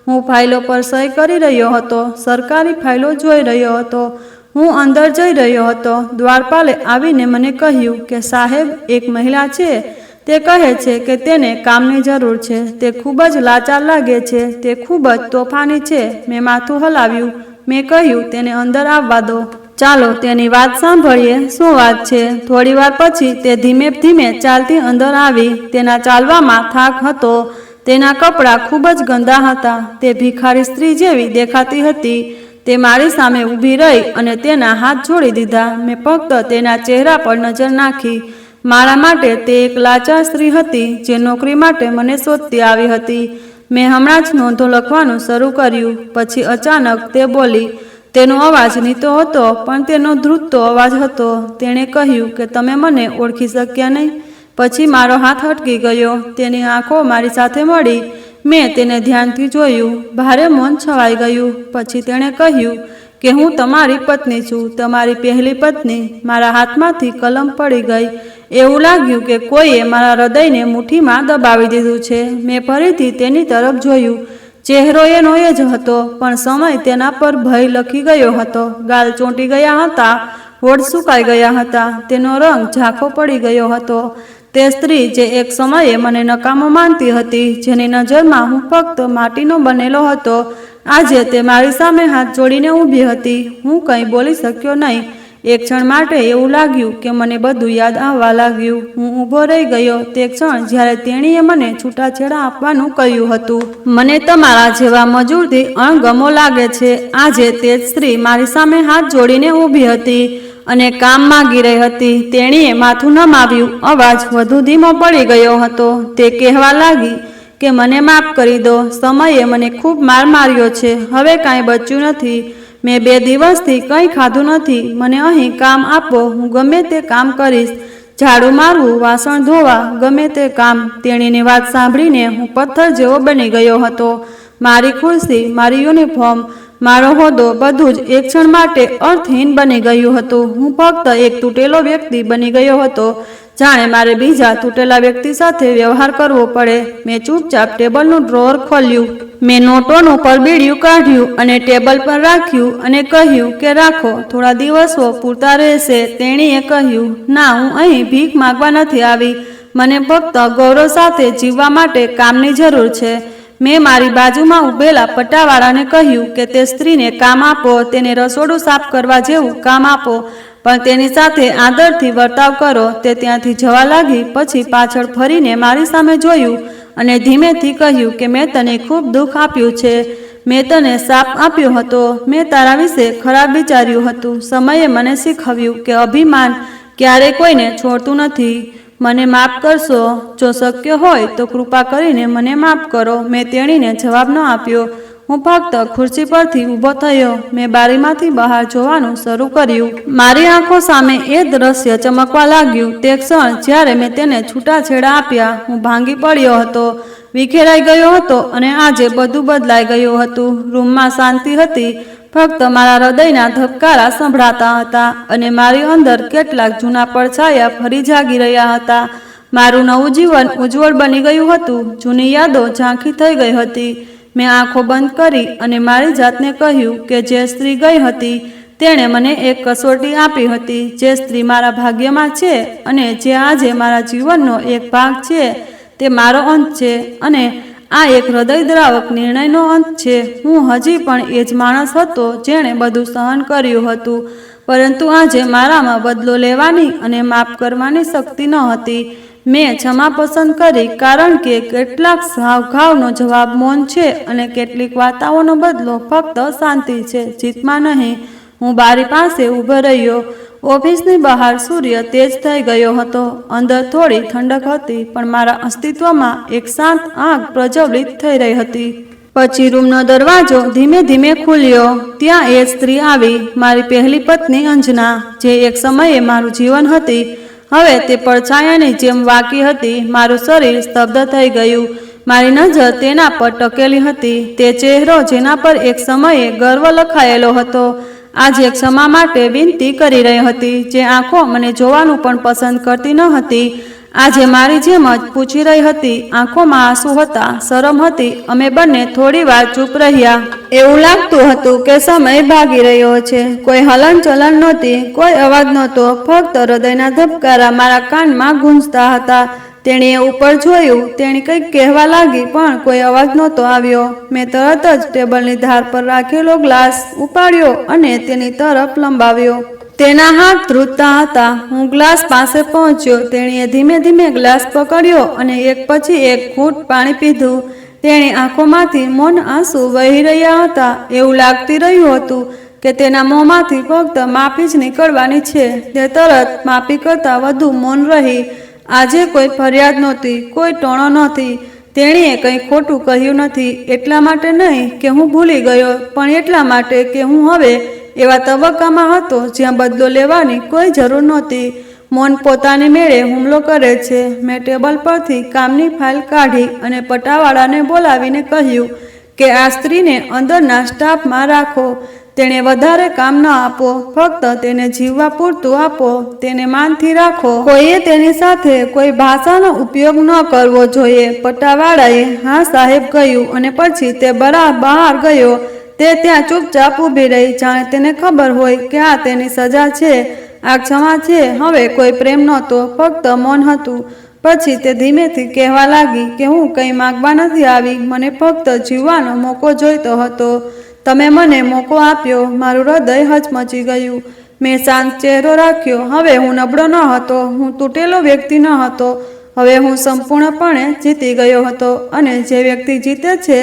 હું ફાઇલો પર સહી કરી રહ્યો હતો, સરકારી ફાઇલો જોઈ રહ્યો હતો. હું અંદર જઈ રહ્યો હતો. દ્વારપાલે આવીને મને કહ્યું કે સાહેબ, એક મહિલા છે. તે કહે છે કે તેને કામની જરૂર છે. તે ખૂબ જ લાચાર લાગે છે. તે ખૂબ જ તોફાની છે. મેં માથું હલાવ્યું. મેં કહ્યું, તેને અંદર આવવા દો. ચાલો તેની વાત સાંભળીએ. શું વાત છે? થોડી વાર પછી તે ધીમે ધીમે ચાલતી અંદર આવી. તેના ચાલવામાં થાક હતો. તેના કપડાં ખૂબ જ ગંદા હતા. તે ભિખારી સ્ત્રી જેવી દેખાતી હતી. તે મારી સામે ઊભી રહી અને તેના હાથ જોડી દીધા. મેં ફક્ત તેના ચહેરા પર નજર નાખી. મારા માટે તે એક લાચાર સ્ત્રી હતી જે નોકરી માટે મને શોધતી આવી હતી. મેં હમણાં જ નોંધો લખવાનું શરૂ કર્યું. પછી અચાનક તે બોલી. તેનો અવાજ નીતો હતો, પણ તેનો ધ્રુજતો અવાજ હતો. તેણે કહ્યું કે તમે મને ઓળખી શક્યા નહીં. પછી મારો હાથ હટકી ગયો. તેની આંખો મારી સાથે મળી. મેં તેને ધ્યાનથી જોયું. ભારે મૌન છવાઈ ગયું. પછી તેણે કહ્યું કે હું તમારી પત્ની છું, તમારી પહેલી પત્ની. મારા હાથમાંથી કલમ પડી ગઈ. એવું લાગ્યું કે કોઈએ મારા હૃદયને મુઠ્ઠીમાં દબાવી દીધું છે. મેં ફરીથી તેની તરફ જોયું. ચહેરો એનો એ જ હતો, પણ સમય તેના પર ભય લખી ગયો હતો. ગાલ ચોંટી ગયા હતા, હોઠ સુકાઈ ગયા હતા, તેનો રંગ ઝાંખો પડી ગયો હતો. તે સ્ત્રી જે એક સમયે મને નકામો માનતી હતી, જેની નજરમાં હું ફક્ત માટીનો બનેલો હતો, આજે તે મારી સામે હાથ જોડીને ઊભી હતી. હું કંઈ બોલી શક્યો નહીં. એક ક્ષણ માટે એવું લાગ્યું કે મને બધું યાદ આવવા લાગ્યું. હું ઊભો રહી ગયો તે ક્ષણ જ્યારે તેણીએ મને છૂટાછેડા આપવાનું કહ્યું હતું. મને તમારા જેવા મજૂરથી અણગમો લાગે છે. આજે તે જ સ્ત્રી મારી સામે હાથ જોડીને ઊભી હતી અને કામ માંગી રહી હતી. તેણીએ માથું નમાવ્યું. અવાજ વધુ ધીમો પડી ગયો હતો. તે કહેવા લાગી કે મને માફ કરી દો. સમયે મને ખૂબ માર માર્યો છે. હવે કાંઈ બચ્યું નથી. મેં 2 દિવસથી કંઈ ખાધું નથી. મને અહીં કામ આપો. હું ગમે તે કામ કરીશ. ઝાડુ મારવું, વાસણ ધોવા, ગમે તે કામ. તેણીની વાત સાંભળીને હું પથ્થર જેવો બની ગયો હતો. મારી ખુરશી, મારી યુનિફોર્મ, મારો હોદ્દો, બધું જ એક ક્ષણ માટે અર્થહીન બની ગયું હતું. હું ફક્ત એક તૂટેલો વ્યક્તિ બની ગયો હતો, જાણે મારે બીજા તૂટેલા વ્યક્તિ સાથે વ્યવહાર કરવો પડે. મેં ચૂપચાપ ટેબલનું ડ્રોઅર ખોલ્યું. મેં નોટોનું પરબીડિયું કાઢ્યું અને ટેબલ પર રાખ્યું અને કહ્યું કે રાખો, થોડા દિવસો પૂરતા રહેશે. તેણીએ કહ્યું, ના, હું અહીં ભીખ માંગવા નથી આવી. મને ફક્ત ગૌરવ સાથે જીવવા માટે કામની જરૂર છે. મેં મારી બાજુમાં ઊભેલા પટ્ટાવાળાને કહ્યું કે તે સ્ત્રીને કામ આપો, તેને રસોડું સાફ કરવા જેવું કામ આપો. પણ તેની સાથે આદરથી વર્તાવ કરો. તે ત્યાંથી જવા લાગી. પછી પાછળ ફરીને મારી સામે જોયું અને ધીમેથી કહ્યું કે મેં તને ખૂબ દુઃખ આપ્યું છે. મેં તને શાપ આપ્યો હતો. મેં તારા વિશે ખરાબ વિચાર્યું હતું. સમયે મને શીખવ્યું કે અભિમાન ક્યારેય કોઈને છોડતું નથી. મને માફ કરશો? જો શક્ય હોય તો કૃપા કરીને મને માફ કરો. મેં તેણીને જવાબ ન આપ્યો. હું ફક્ત ખુરશી પરથી ઊભો થયો. મેં બારીમાંથી બહાર જોવાનું શરૂ કર્યું. મારી આંખો સામે એ દ્રશ્ય ચમકવા લાગ્યું. તે ક્ષણ જ્યારે મેં તેને છૂટાછેડા આપ્યા, હું ભાંગી પડ્યો હતો, વિખેરાઈ ગયો હતો અને આજે બધું બદલાઈ ગયું હતું. રૂમમાં શાંતિ હતી. ફક્ત મારા હૃદયના ધબકારા સંભળાતા હતા અને મારી અંદર કેટલાક જૂના પડછાયા ફરી જાગી રહ્યા હતા. મારું નવું જીવન ઉજ્જવળ બની ગયું હતું. જૂની યાદો ઝાંખી થઈ ગઈ હતી. મેં આંખો બંધ કરી અને મારી જાતને કહ્યું કે જે સ્ત્રી ગઈ હતી તેણે મને એક કસોટી આપી હતી. જે સ્ત્રી મારા ભાગ્યમાં છે અને જે આજે મારા જીવનનો એક ભાગ છે, તે મારો અંત છે અને આ એક હૃદયદ્રાવક નિર્ણયનો અંત છે. હું હજી પણ એ જ માણસ હતો જેણે બધું સહન કર્યું હતું, પરંતુ આજે મારામાં બદલો લેવાની અને માફ કરવાની શક્તિ ન હતી. મેં ક્ષમા પસંદ કરી કારણ કે કેટલાક હાવભાવનો જવાબ મૌન છે અને કેટલીક વાર્તાઓનો બદલો ફક્ત શાંતિ છે, જીતમાં નહીં. હું બારી પાસે ઊભો રહ્યો. ઓફિસની બહાર સૂર્ય તેજ થઈ ગયો હતો. અંદર થોડી ઠંડક હતી, પણ મારા અસ્તિત્વમાં એક શાંત આગ પ્રજ્વલિત થઈ રહી હતી. પછી રૂમનો દરવાજો ધીમે ધીમે ખુલ્યો. ત્યાં એ સ્ત્રી આવી, મારી પહેલી પત્ની અંજના, જે એક સમયે મારું જીવન હતી. હવે તે પડછાયાની જેમ વાકી હતી. મારું શરીર સ્તબ્ધ થઈ ગયું. મારી નજર તેના પર ટકેલી હતી. તે ચહેરો જેના પર એક સમયે ગર્વ લખાયેલો હતો, આજે ક્ષમા માટે વિનંતી કરી રહી હતી. જે આંખો મને જોવાનું પણ પસંદ કરતી ન હતી, આજે મારી જેમ જ પૂછી રહી હતી. આંખોમાં આંસુ હતા, શરમ હતી. અમે બંને થોડી વાર ચૂપ રહ્યા. એવું લાગતું હતું કે સમય ભાગી રહ્યો છે. કોઈ હલનચલન નહોતી, કોઈ અવાજ નહોતો, ફક્ત હૃદયના ધબકારા મારા કાનમાં ગૂંજતા હતા. તેણીએ ઉપર જોયું. તેણી કંઈક કહેવા લાગી, પણ કોઈ અવાજ નહોતો આવ્યો. મેં તરત જ ટેબલની ધાર પર રાખેલો ગ્લાસ ઉપાડ્યો અને તેની તરફ લંબાવ્યો. તેના હાથ ધ્રુજતા હતા. હું ગ્લાસ પાસે પહોંચ્યો. તેણીએ ધીમે ધીમે ગ્લાસ પકડ્યો અને એક પછી એક ઘૂંટ પાણી પીધું. તેની આંખોમાંથી મૌન આંસુ વહી રહ્યા હતા. એવું લાગતી રહ્યું હતું કે તેના મોંમાંથી ફક્ત માફી જ નીકળવાની છે. તે તરત માફી કરતાં વધુ મૌન રહી. આજે કોઈ ફરિયાદ નહોતી, કોઈ ટોણો નહોતી. તેણીએ કંઈ ખોટું કહ્યું નથી. એટલા માટે નહીં કે હું ભૂલી ગયો, પણ એટલા માટે કે હું હવે એવા તબક્કામાં હતો જ્યાં બદલો લેવાની કોઈ જરૂર નહોતી. મૌન પોતાની મેળે હુમલો કરે છે. મેં ટેબલ પરથી કામની ફાઇલ કાઢી અને પટાવાળાને બોલાવીને કહ્યું કે આ સ્ત્રીને અંદરના સ્ટાફમાં રાખો. તેને વધારે કામ ન આપો, ફક્ત તેને જીવવા પૂરતું આપો. તેને માનથી રાખો. કોઈએ તેની સાથે કોઈ ભાષાનો ઉપયોગ ન કરવો જોઈએ. પટ્ટાવાળાએ હા સાહેબ કહ્યું અને પછી તે બહાર ગયો. તે ત્યાં ચૂપચાપ ઊભી રહી, જાણે તેને ખબર હોય કે આ તેની સજા છે, આ ક્ષમા છે. હવે કોઈ પ્રેમ નહોતો, ફક્ત મૌન હતું. પછી તે ધીમેથી કહેવા લાગી કે હું કંઈ માંગવા નથી આવી. મને ફક્ત જીવવાનો મોકો જોઈતો હતો. તમે મને મોકો આપ્યો. મારું હૃદય હચમચી ગયું. મેં શાંત ચહેરો રાખ્યો. હવે હું નબળો ન હતો, હું તૂટેલો વ્યક્તિ ન હતો. હવે હું સંપૂર્ણપણે જીતી ગયો હતો. અને જે વ્યક્તિ જીતે છે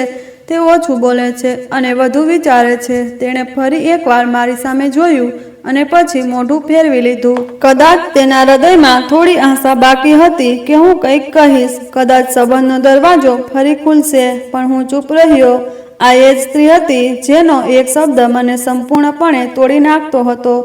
તે ઓછું બોલે છે અને વધુ વિચારે છે. તેણે ફરી એકવાર મારી સામે જોયું અને પછી મોઢું ફેરવી લીધું. કદાચ તેના હૃદયમાં થોડી આશા બાકી હતી કે હું કંઈક કહીશ. કદાચ સંબંધનો દરવાજો ફરી ખુલશે, પણ હું ચૂપ રહ્યો. આ એ જ સ્ત્રી હતી જેનો એક શબ્દ મને સંપૂર્ણપણે તોડી નાખતો હતો.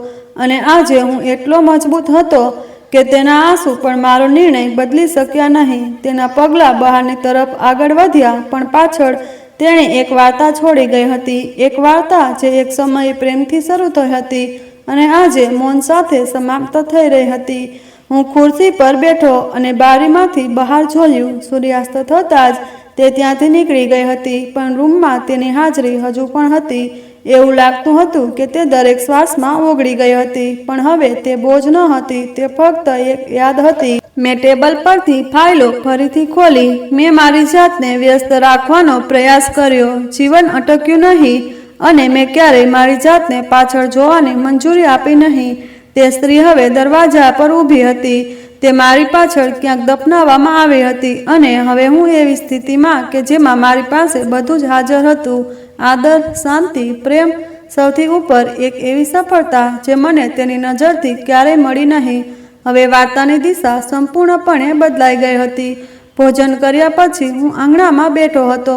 અને આજે હું એટલો મજબૂત હતો કે તેના આંસુ પણ મારો નિર્ણય બદલી શક્યા નહીં. તેના પગલાં બહારની તરફ આગળ વધ્યા, પણ પાછળ તેણે એક વાર્તા છોડી ગઈ હતી. એક વાર્તા જે એક સમયે પ્રેમથી શરૂ થઈ હતી અને આજે મૌન સાથે સમાપ્ત થઈ રહી હતી. હું ખુરશી પર બેઠો અને બારીમાંથી બહાર જોયું. સૂર્યાસ્ત થતાં જ તે ત્યાંથી નીકળી ગઈ હતી, પણ રૂમમાં તેની હાજરી હજુ પણ હતી. એવું લાગતું હતું કે તે દરેક શ્વાસમાં ઓગળી ગઈ હતી, પણ હવે તે બોજ ન હતી. તે ફક્ત એક યાદ હતી. મેં ટેબલ પરથી ફાઇલો ફરીથી ખોલી. મેં મારી જાતને વ્યસ્ત રાખવાનો પ્રયાસ કર્યો. જીવન અટક્યું નહીં અને મેં ક્યારેય મારી જાતને પાછળ જોવાની મંજૂરી આપી નહીં. તે સ્ત્રી હવે દરવાજા પર ઊભી હતી. તે મારી પાછળ ક્યાંક દફનાવવામાં આવી હતી અને હવે હું એવી સ્થિતિમાં કે જેમાં મારી પાસે બધું જ હાજર હતું: આદર, શાંતિ, પ્રેમ, સૌથી ઉપર એક એવી સફળતા જે મને તેની નજરથી ક્યારેય મળી નહીં. હવે વાર્તાની દિશા સંપૂર્ણપણે બદલાઈ ગઈ હતી. ભોજન કર્યા પછી હું આંગણામાં બેઠો હતો.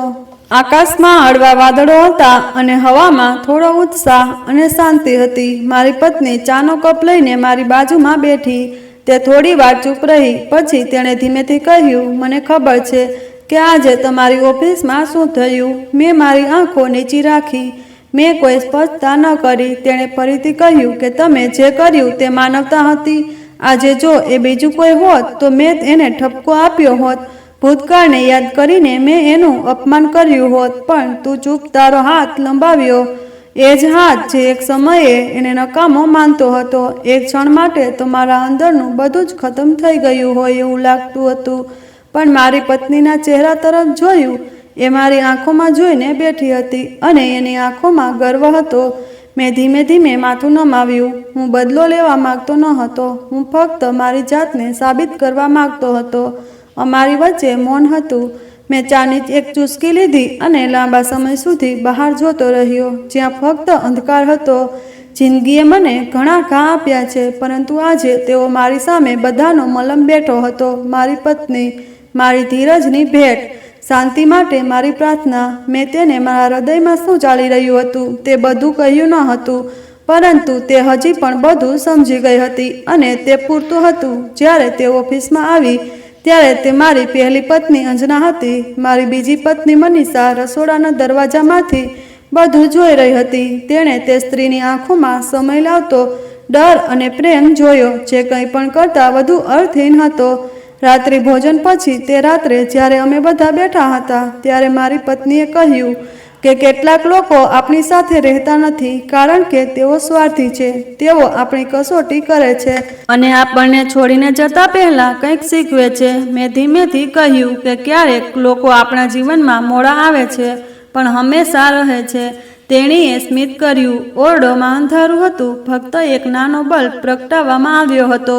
આકાશમાં હળવા વાદળો હતા અને હવામાં થોડો ઉત્સાહ અને શાંતિ હતી. મારી પત્ની ચાનો કપ લઈને મારી બાજુમાં બેઠી. તે થોડી વાર ચૂપ રહી. પછી તેણે ધીમેથી કહ્યું, મને ખબર છે કે આજે તમારી ઓફિસમાં શું થયું. મેં મારી આંખો નીચી રાખી. મેં કોઈ સ્પષ્ટતા ન કરી. તેણે ફરીથી કહ્યું કે તમે જે કર્યું તે માનવતા હતી. આજે જો એ બીજું કોઈ હોત તો મેં એને ઠપકો આપ્યો હોત. ભૂતકાળને યાદ કરીને મેં એનું અપમાન કર્યું હોત. પણ તું ચૂપ તારો હાથ લંબાવ્યો. એ જ હાથ જે એક સમયે એને નકામો માનતો હતો. એક ક્ષણ માટે તો મારા અંદરનું બધું જ ખતમ થઈ ગયું હોય એવું લાગતું હતું. પણ મારી પત્નીના ચહેરા તરફ જોયું. એ મારી આંખોમાં જોઈને બેઠી હતી અને એની આંખોમાં ગર્વ હતો. મેં ધીમે ધીમે માથું નમાવ્યું. હું બદલો લેવા માંગતો ન હતો. હું ફક્ત મારી જાતને સાબિત કરવા માંગતો હતો. અમારી વચ્ચે મૌન હતું. મેં ચાની એક ચૂસકી લીધી અને લાંબા સમય સુધી બહાર જોતો રહ્યો, જ્યાં ફક્ત અંધકાર હતો. જિંદગીએ મને ઘણા ઘા આપ્યા છે, પરંતુ આજે તેઓ મારી સામે બધાનો મલમ બેઠો હતો. મારી પત્ની, મારી ધીરજની ભેટ, શાંતિ માટે મારી પ્રાર્થના. મેં તેને મારા હૃદયમાં શું ચાલી રહ્યું હતું તે બધું કહ્યું ન હતું, પરંતુ તે હજી પણ બધું સમજી ગઈ હતી અને તે પૂરતું હતું. જ્યારે તે ઓફિસમાં આવી ત્યારે તે મારી પહેલી પત્ની અંજના હતી. મારી બીજી પત્ની મનીષા રસોડાના દરવાજામાંથી બધું જોઈ રહી હતી. તેણે તે સ્ત્રીની આંખોમાં સમય લાવતો ડર અને પ્રેમ જોયો, જે કંઈ પણ કરતાં વધુ અર્થહીન હતો. રાત્રિ ભોજન પછી તે રાત્રે જ્યારે અમે બધા બેઠા હતા ત્યારે મારી પત્નીએ કહ્યું કે કેટલાક લોકો આપણી સાથે રહેતા નથી કારણ કે તેઓ સ્વાર્થી છે. તેઓ આપણી કસોટી કરે છે અને આપણને છોડીને જતા પહેલા કંઈક શીખવે છે. મેં ધીમેથી કહ્યું કે ક્યારેક લોકો આપણા જીવનમાં મોડા આવે છે પણ હંમેશા રહે છે. તેણીએ સ્મિત કર્યું. ઓરડોમાં અંધારું હતું. ફક્ત એક નાનો બલ્બ પ્રગટાવવામાં આવ્યો હતો.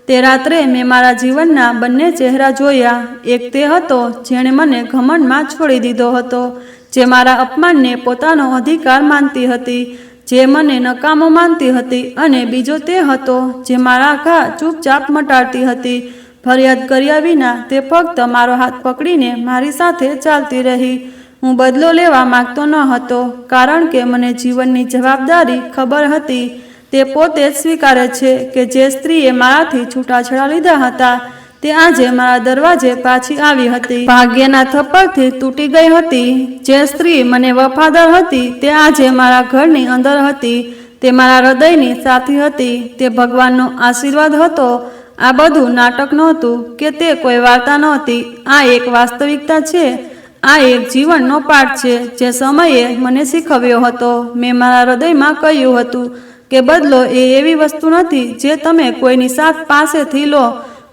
તે રાત્રે મેં મારા જીવનના બંને ચહેરા જોયા. એક તે હતો જેણે મને ઘમંડમાં છોડી દીધો હતો, જે મારા અપમાનને પોતાનો અધિકાર માનતી હતી, જે મને નકામો માનતી હતી. અને બીજો તે હતો જે મારા ઘા ચૂપચાપ મટાડતી હતી. ફરિયાદ કર્યા વિના તે ફક્ત મારો હાથ પકડીને મારી સાથે ચાલતી રહી. હું બદલો લેવા માંગતો ન હતો કારણ કે મને જીવનની જવાબદારી ખબર હતી. તે પોતે જ સ્વીકારે છે કે જે સ્ત્રીએ મારાથી છૂટાછેડા લીધા હતા તે આજે મારા દરવાજે પાછી આવી હતી, ભાગ્યના થપ્પડથી તૂટી ગઈ હતી. જે સ્ત્રી મને વફાદાર હતી તે આજે મારા ઘરની અંદર હતી. તે મારા હૃદયની સાથી હતી. તે ભગવાનનો આશીર્વાદ હતો. આ બધું નાટક નહોતું કે તે કોઈ વાર્તા નહોતી. આ એક વાસ્તવિકતા છે. આ એક જીવનનો પાઠ છે જે સમયે મને શીખવ્યો હતો. મેં મારા હૃદયમાં કહ્યું હતું કે બદલો એ એવી વસ્તુ નથી જે તમે કોઈની સાથ પાસેથી લો.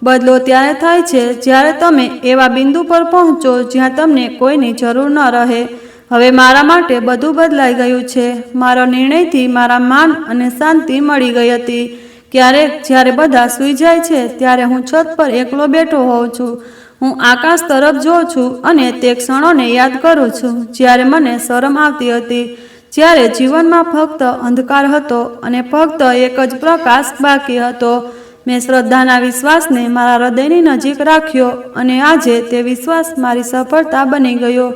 બદલો ત્યારે થાય છે જ્યારે તમે એવા બિંદુ પર પહોંચો જ્યાં તમને કોઈની જરૂર ન રહે. હવે મારા માટે બધું બદલાઈ ગયું છે. મારા નિર્ણયથી મારા માન અને શાંતિ મળી ગઈ હતી. ક્યારેક જ્યારે બધા સૂઈ જાય છે ત્યારે હું છત પર એકલો બેઠો હોઉં છું. હું આકાશ તરફ જોઉં છું અને તે ક્ષણોને યાદ કરું છું જ્યારે મને શરમ આવતી હતી, જ્યારે જીવનમાં ફક્ત અંધકાર હતો અને ફક્ત એક જ પ્રકાશ બાકી હતો. મેં શ્રદ્ધાના વિશ્વાસને મારા હૃદયની નજીક રાખ્યો અને આજે તે વિશ્વાસ મારી સફળતા બની ગયો.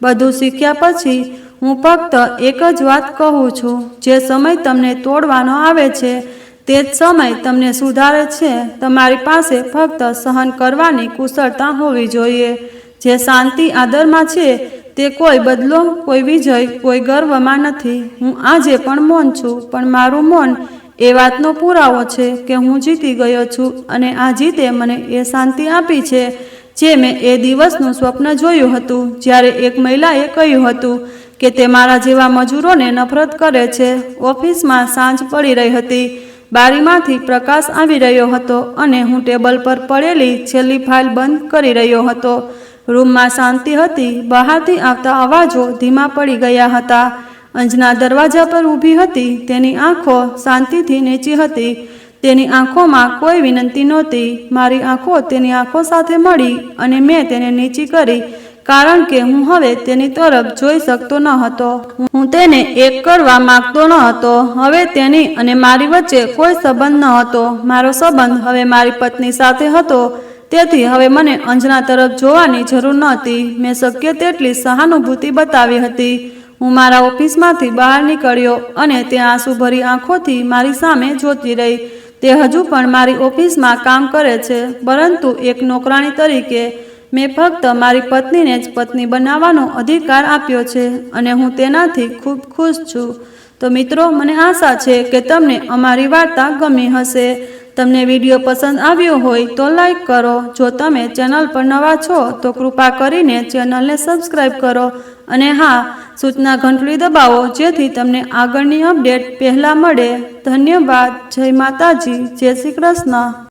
બધું શીખ્યા પછી હું ફક્ત એક જ વાત કહું છું: જે સમય તમને તોડવાનો આવે છે તે જ સમય તમને સુધારે છે. તમારી પાસે ફક્ત સહન કરવાની કુશળતા હોવી જોઈએ. જે શાંતિ આદરમાં છે તે કોઈ બદલો, કોઈ વિજય, કોઈ ગર્વમાં નથી. હું આજે પણ મૌન છું, પણ મારું મૌન એ વાતનો પુરાવો છે કે હું જીતી ગયો છું અને આ જીતે મને એ શાંતિ આપી છે જે મેં એ દિવસનું સ્વપ્ન જોયું હતું જ્યારે એક મહિલાએ કહ્યું હતું કે તે મારા જેવા મજૂરોને નફરત કરે છે. ઓફિસમાં સાંજ પડી રહી હતી. બારીમાંથી પ્રકાશ આવી રહ્યો હતો અને હું ટેબલ પર પડેલી છેલ્લી ફાઇલ બંધ કરી રહ્યો હતો. રૂમમાં શાંતિ હતી. બહારથી આવતા અવાજો ધીમા પડી ગયા હતા. અંજના દરવાજા પર ઊભી હતી. તેની આંખો શાંતિથી નીચી હતી. તેની આંખોમાં કોઈ વિનંતી નહોતી. મારી આંખો તેની આંખો સાથે મળી અને મેં તેને નીચી કરી, કારણ કે હું હવે તેની તરફ જોઈ શકતો ન હતો. હું તેને એક કરવા માંગતો ન હતો. હવે તેની અને મારી વચ્ચે કોઈ સંબંધ ન હતો. મારો સંબંધ હવે મારી પત્ની સાથે હતો. તેથી હવે મને અંજના તરફ જોવાની જરૂર નહોતી. મેં શક્ય તેટલી સહાનુભૂતિ બતાવી હતી. હું મારા ઓફિસમાંથી બહાર નીકળ્યો અને તે આંસુભરી આંખોથી મારી સામે જોતી રહી. તે હજુ પણ મારી ઓફિસમાં કામ કરે છે, પરંતુ એક નોકરાણી તરીકે. મેં ફક્ત મારી પત્નીને જ પત્ની બનાવવાનો અધિકાર આપ્યો છે અને હું તેનાથી ખૂબ ખુશ છું. તો મિત્રો, મને આશા છે કે તમને અમારી વાર્તા ગમી હશે. તમને વિડીયો પસંદ આવ્યો હોય તો લાઈક કરો. જો તમે ચેનલ પર નવા છો તો કૃપા કરીને ચેનલને સબસ્ક્રાઈબ કરો અને હા, સૂચના ઘંટડી દબાવો જેથી તમને આગળની અપડેટ પહેલાં મળે. ધન્યવાદ. જય માતાજી. જય શ્રી કૃષ્ણ.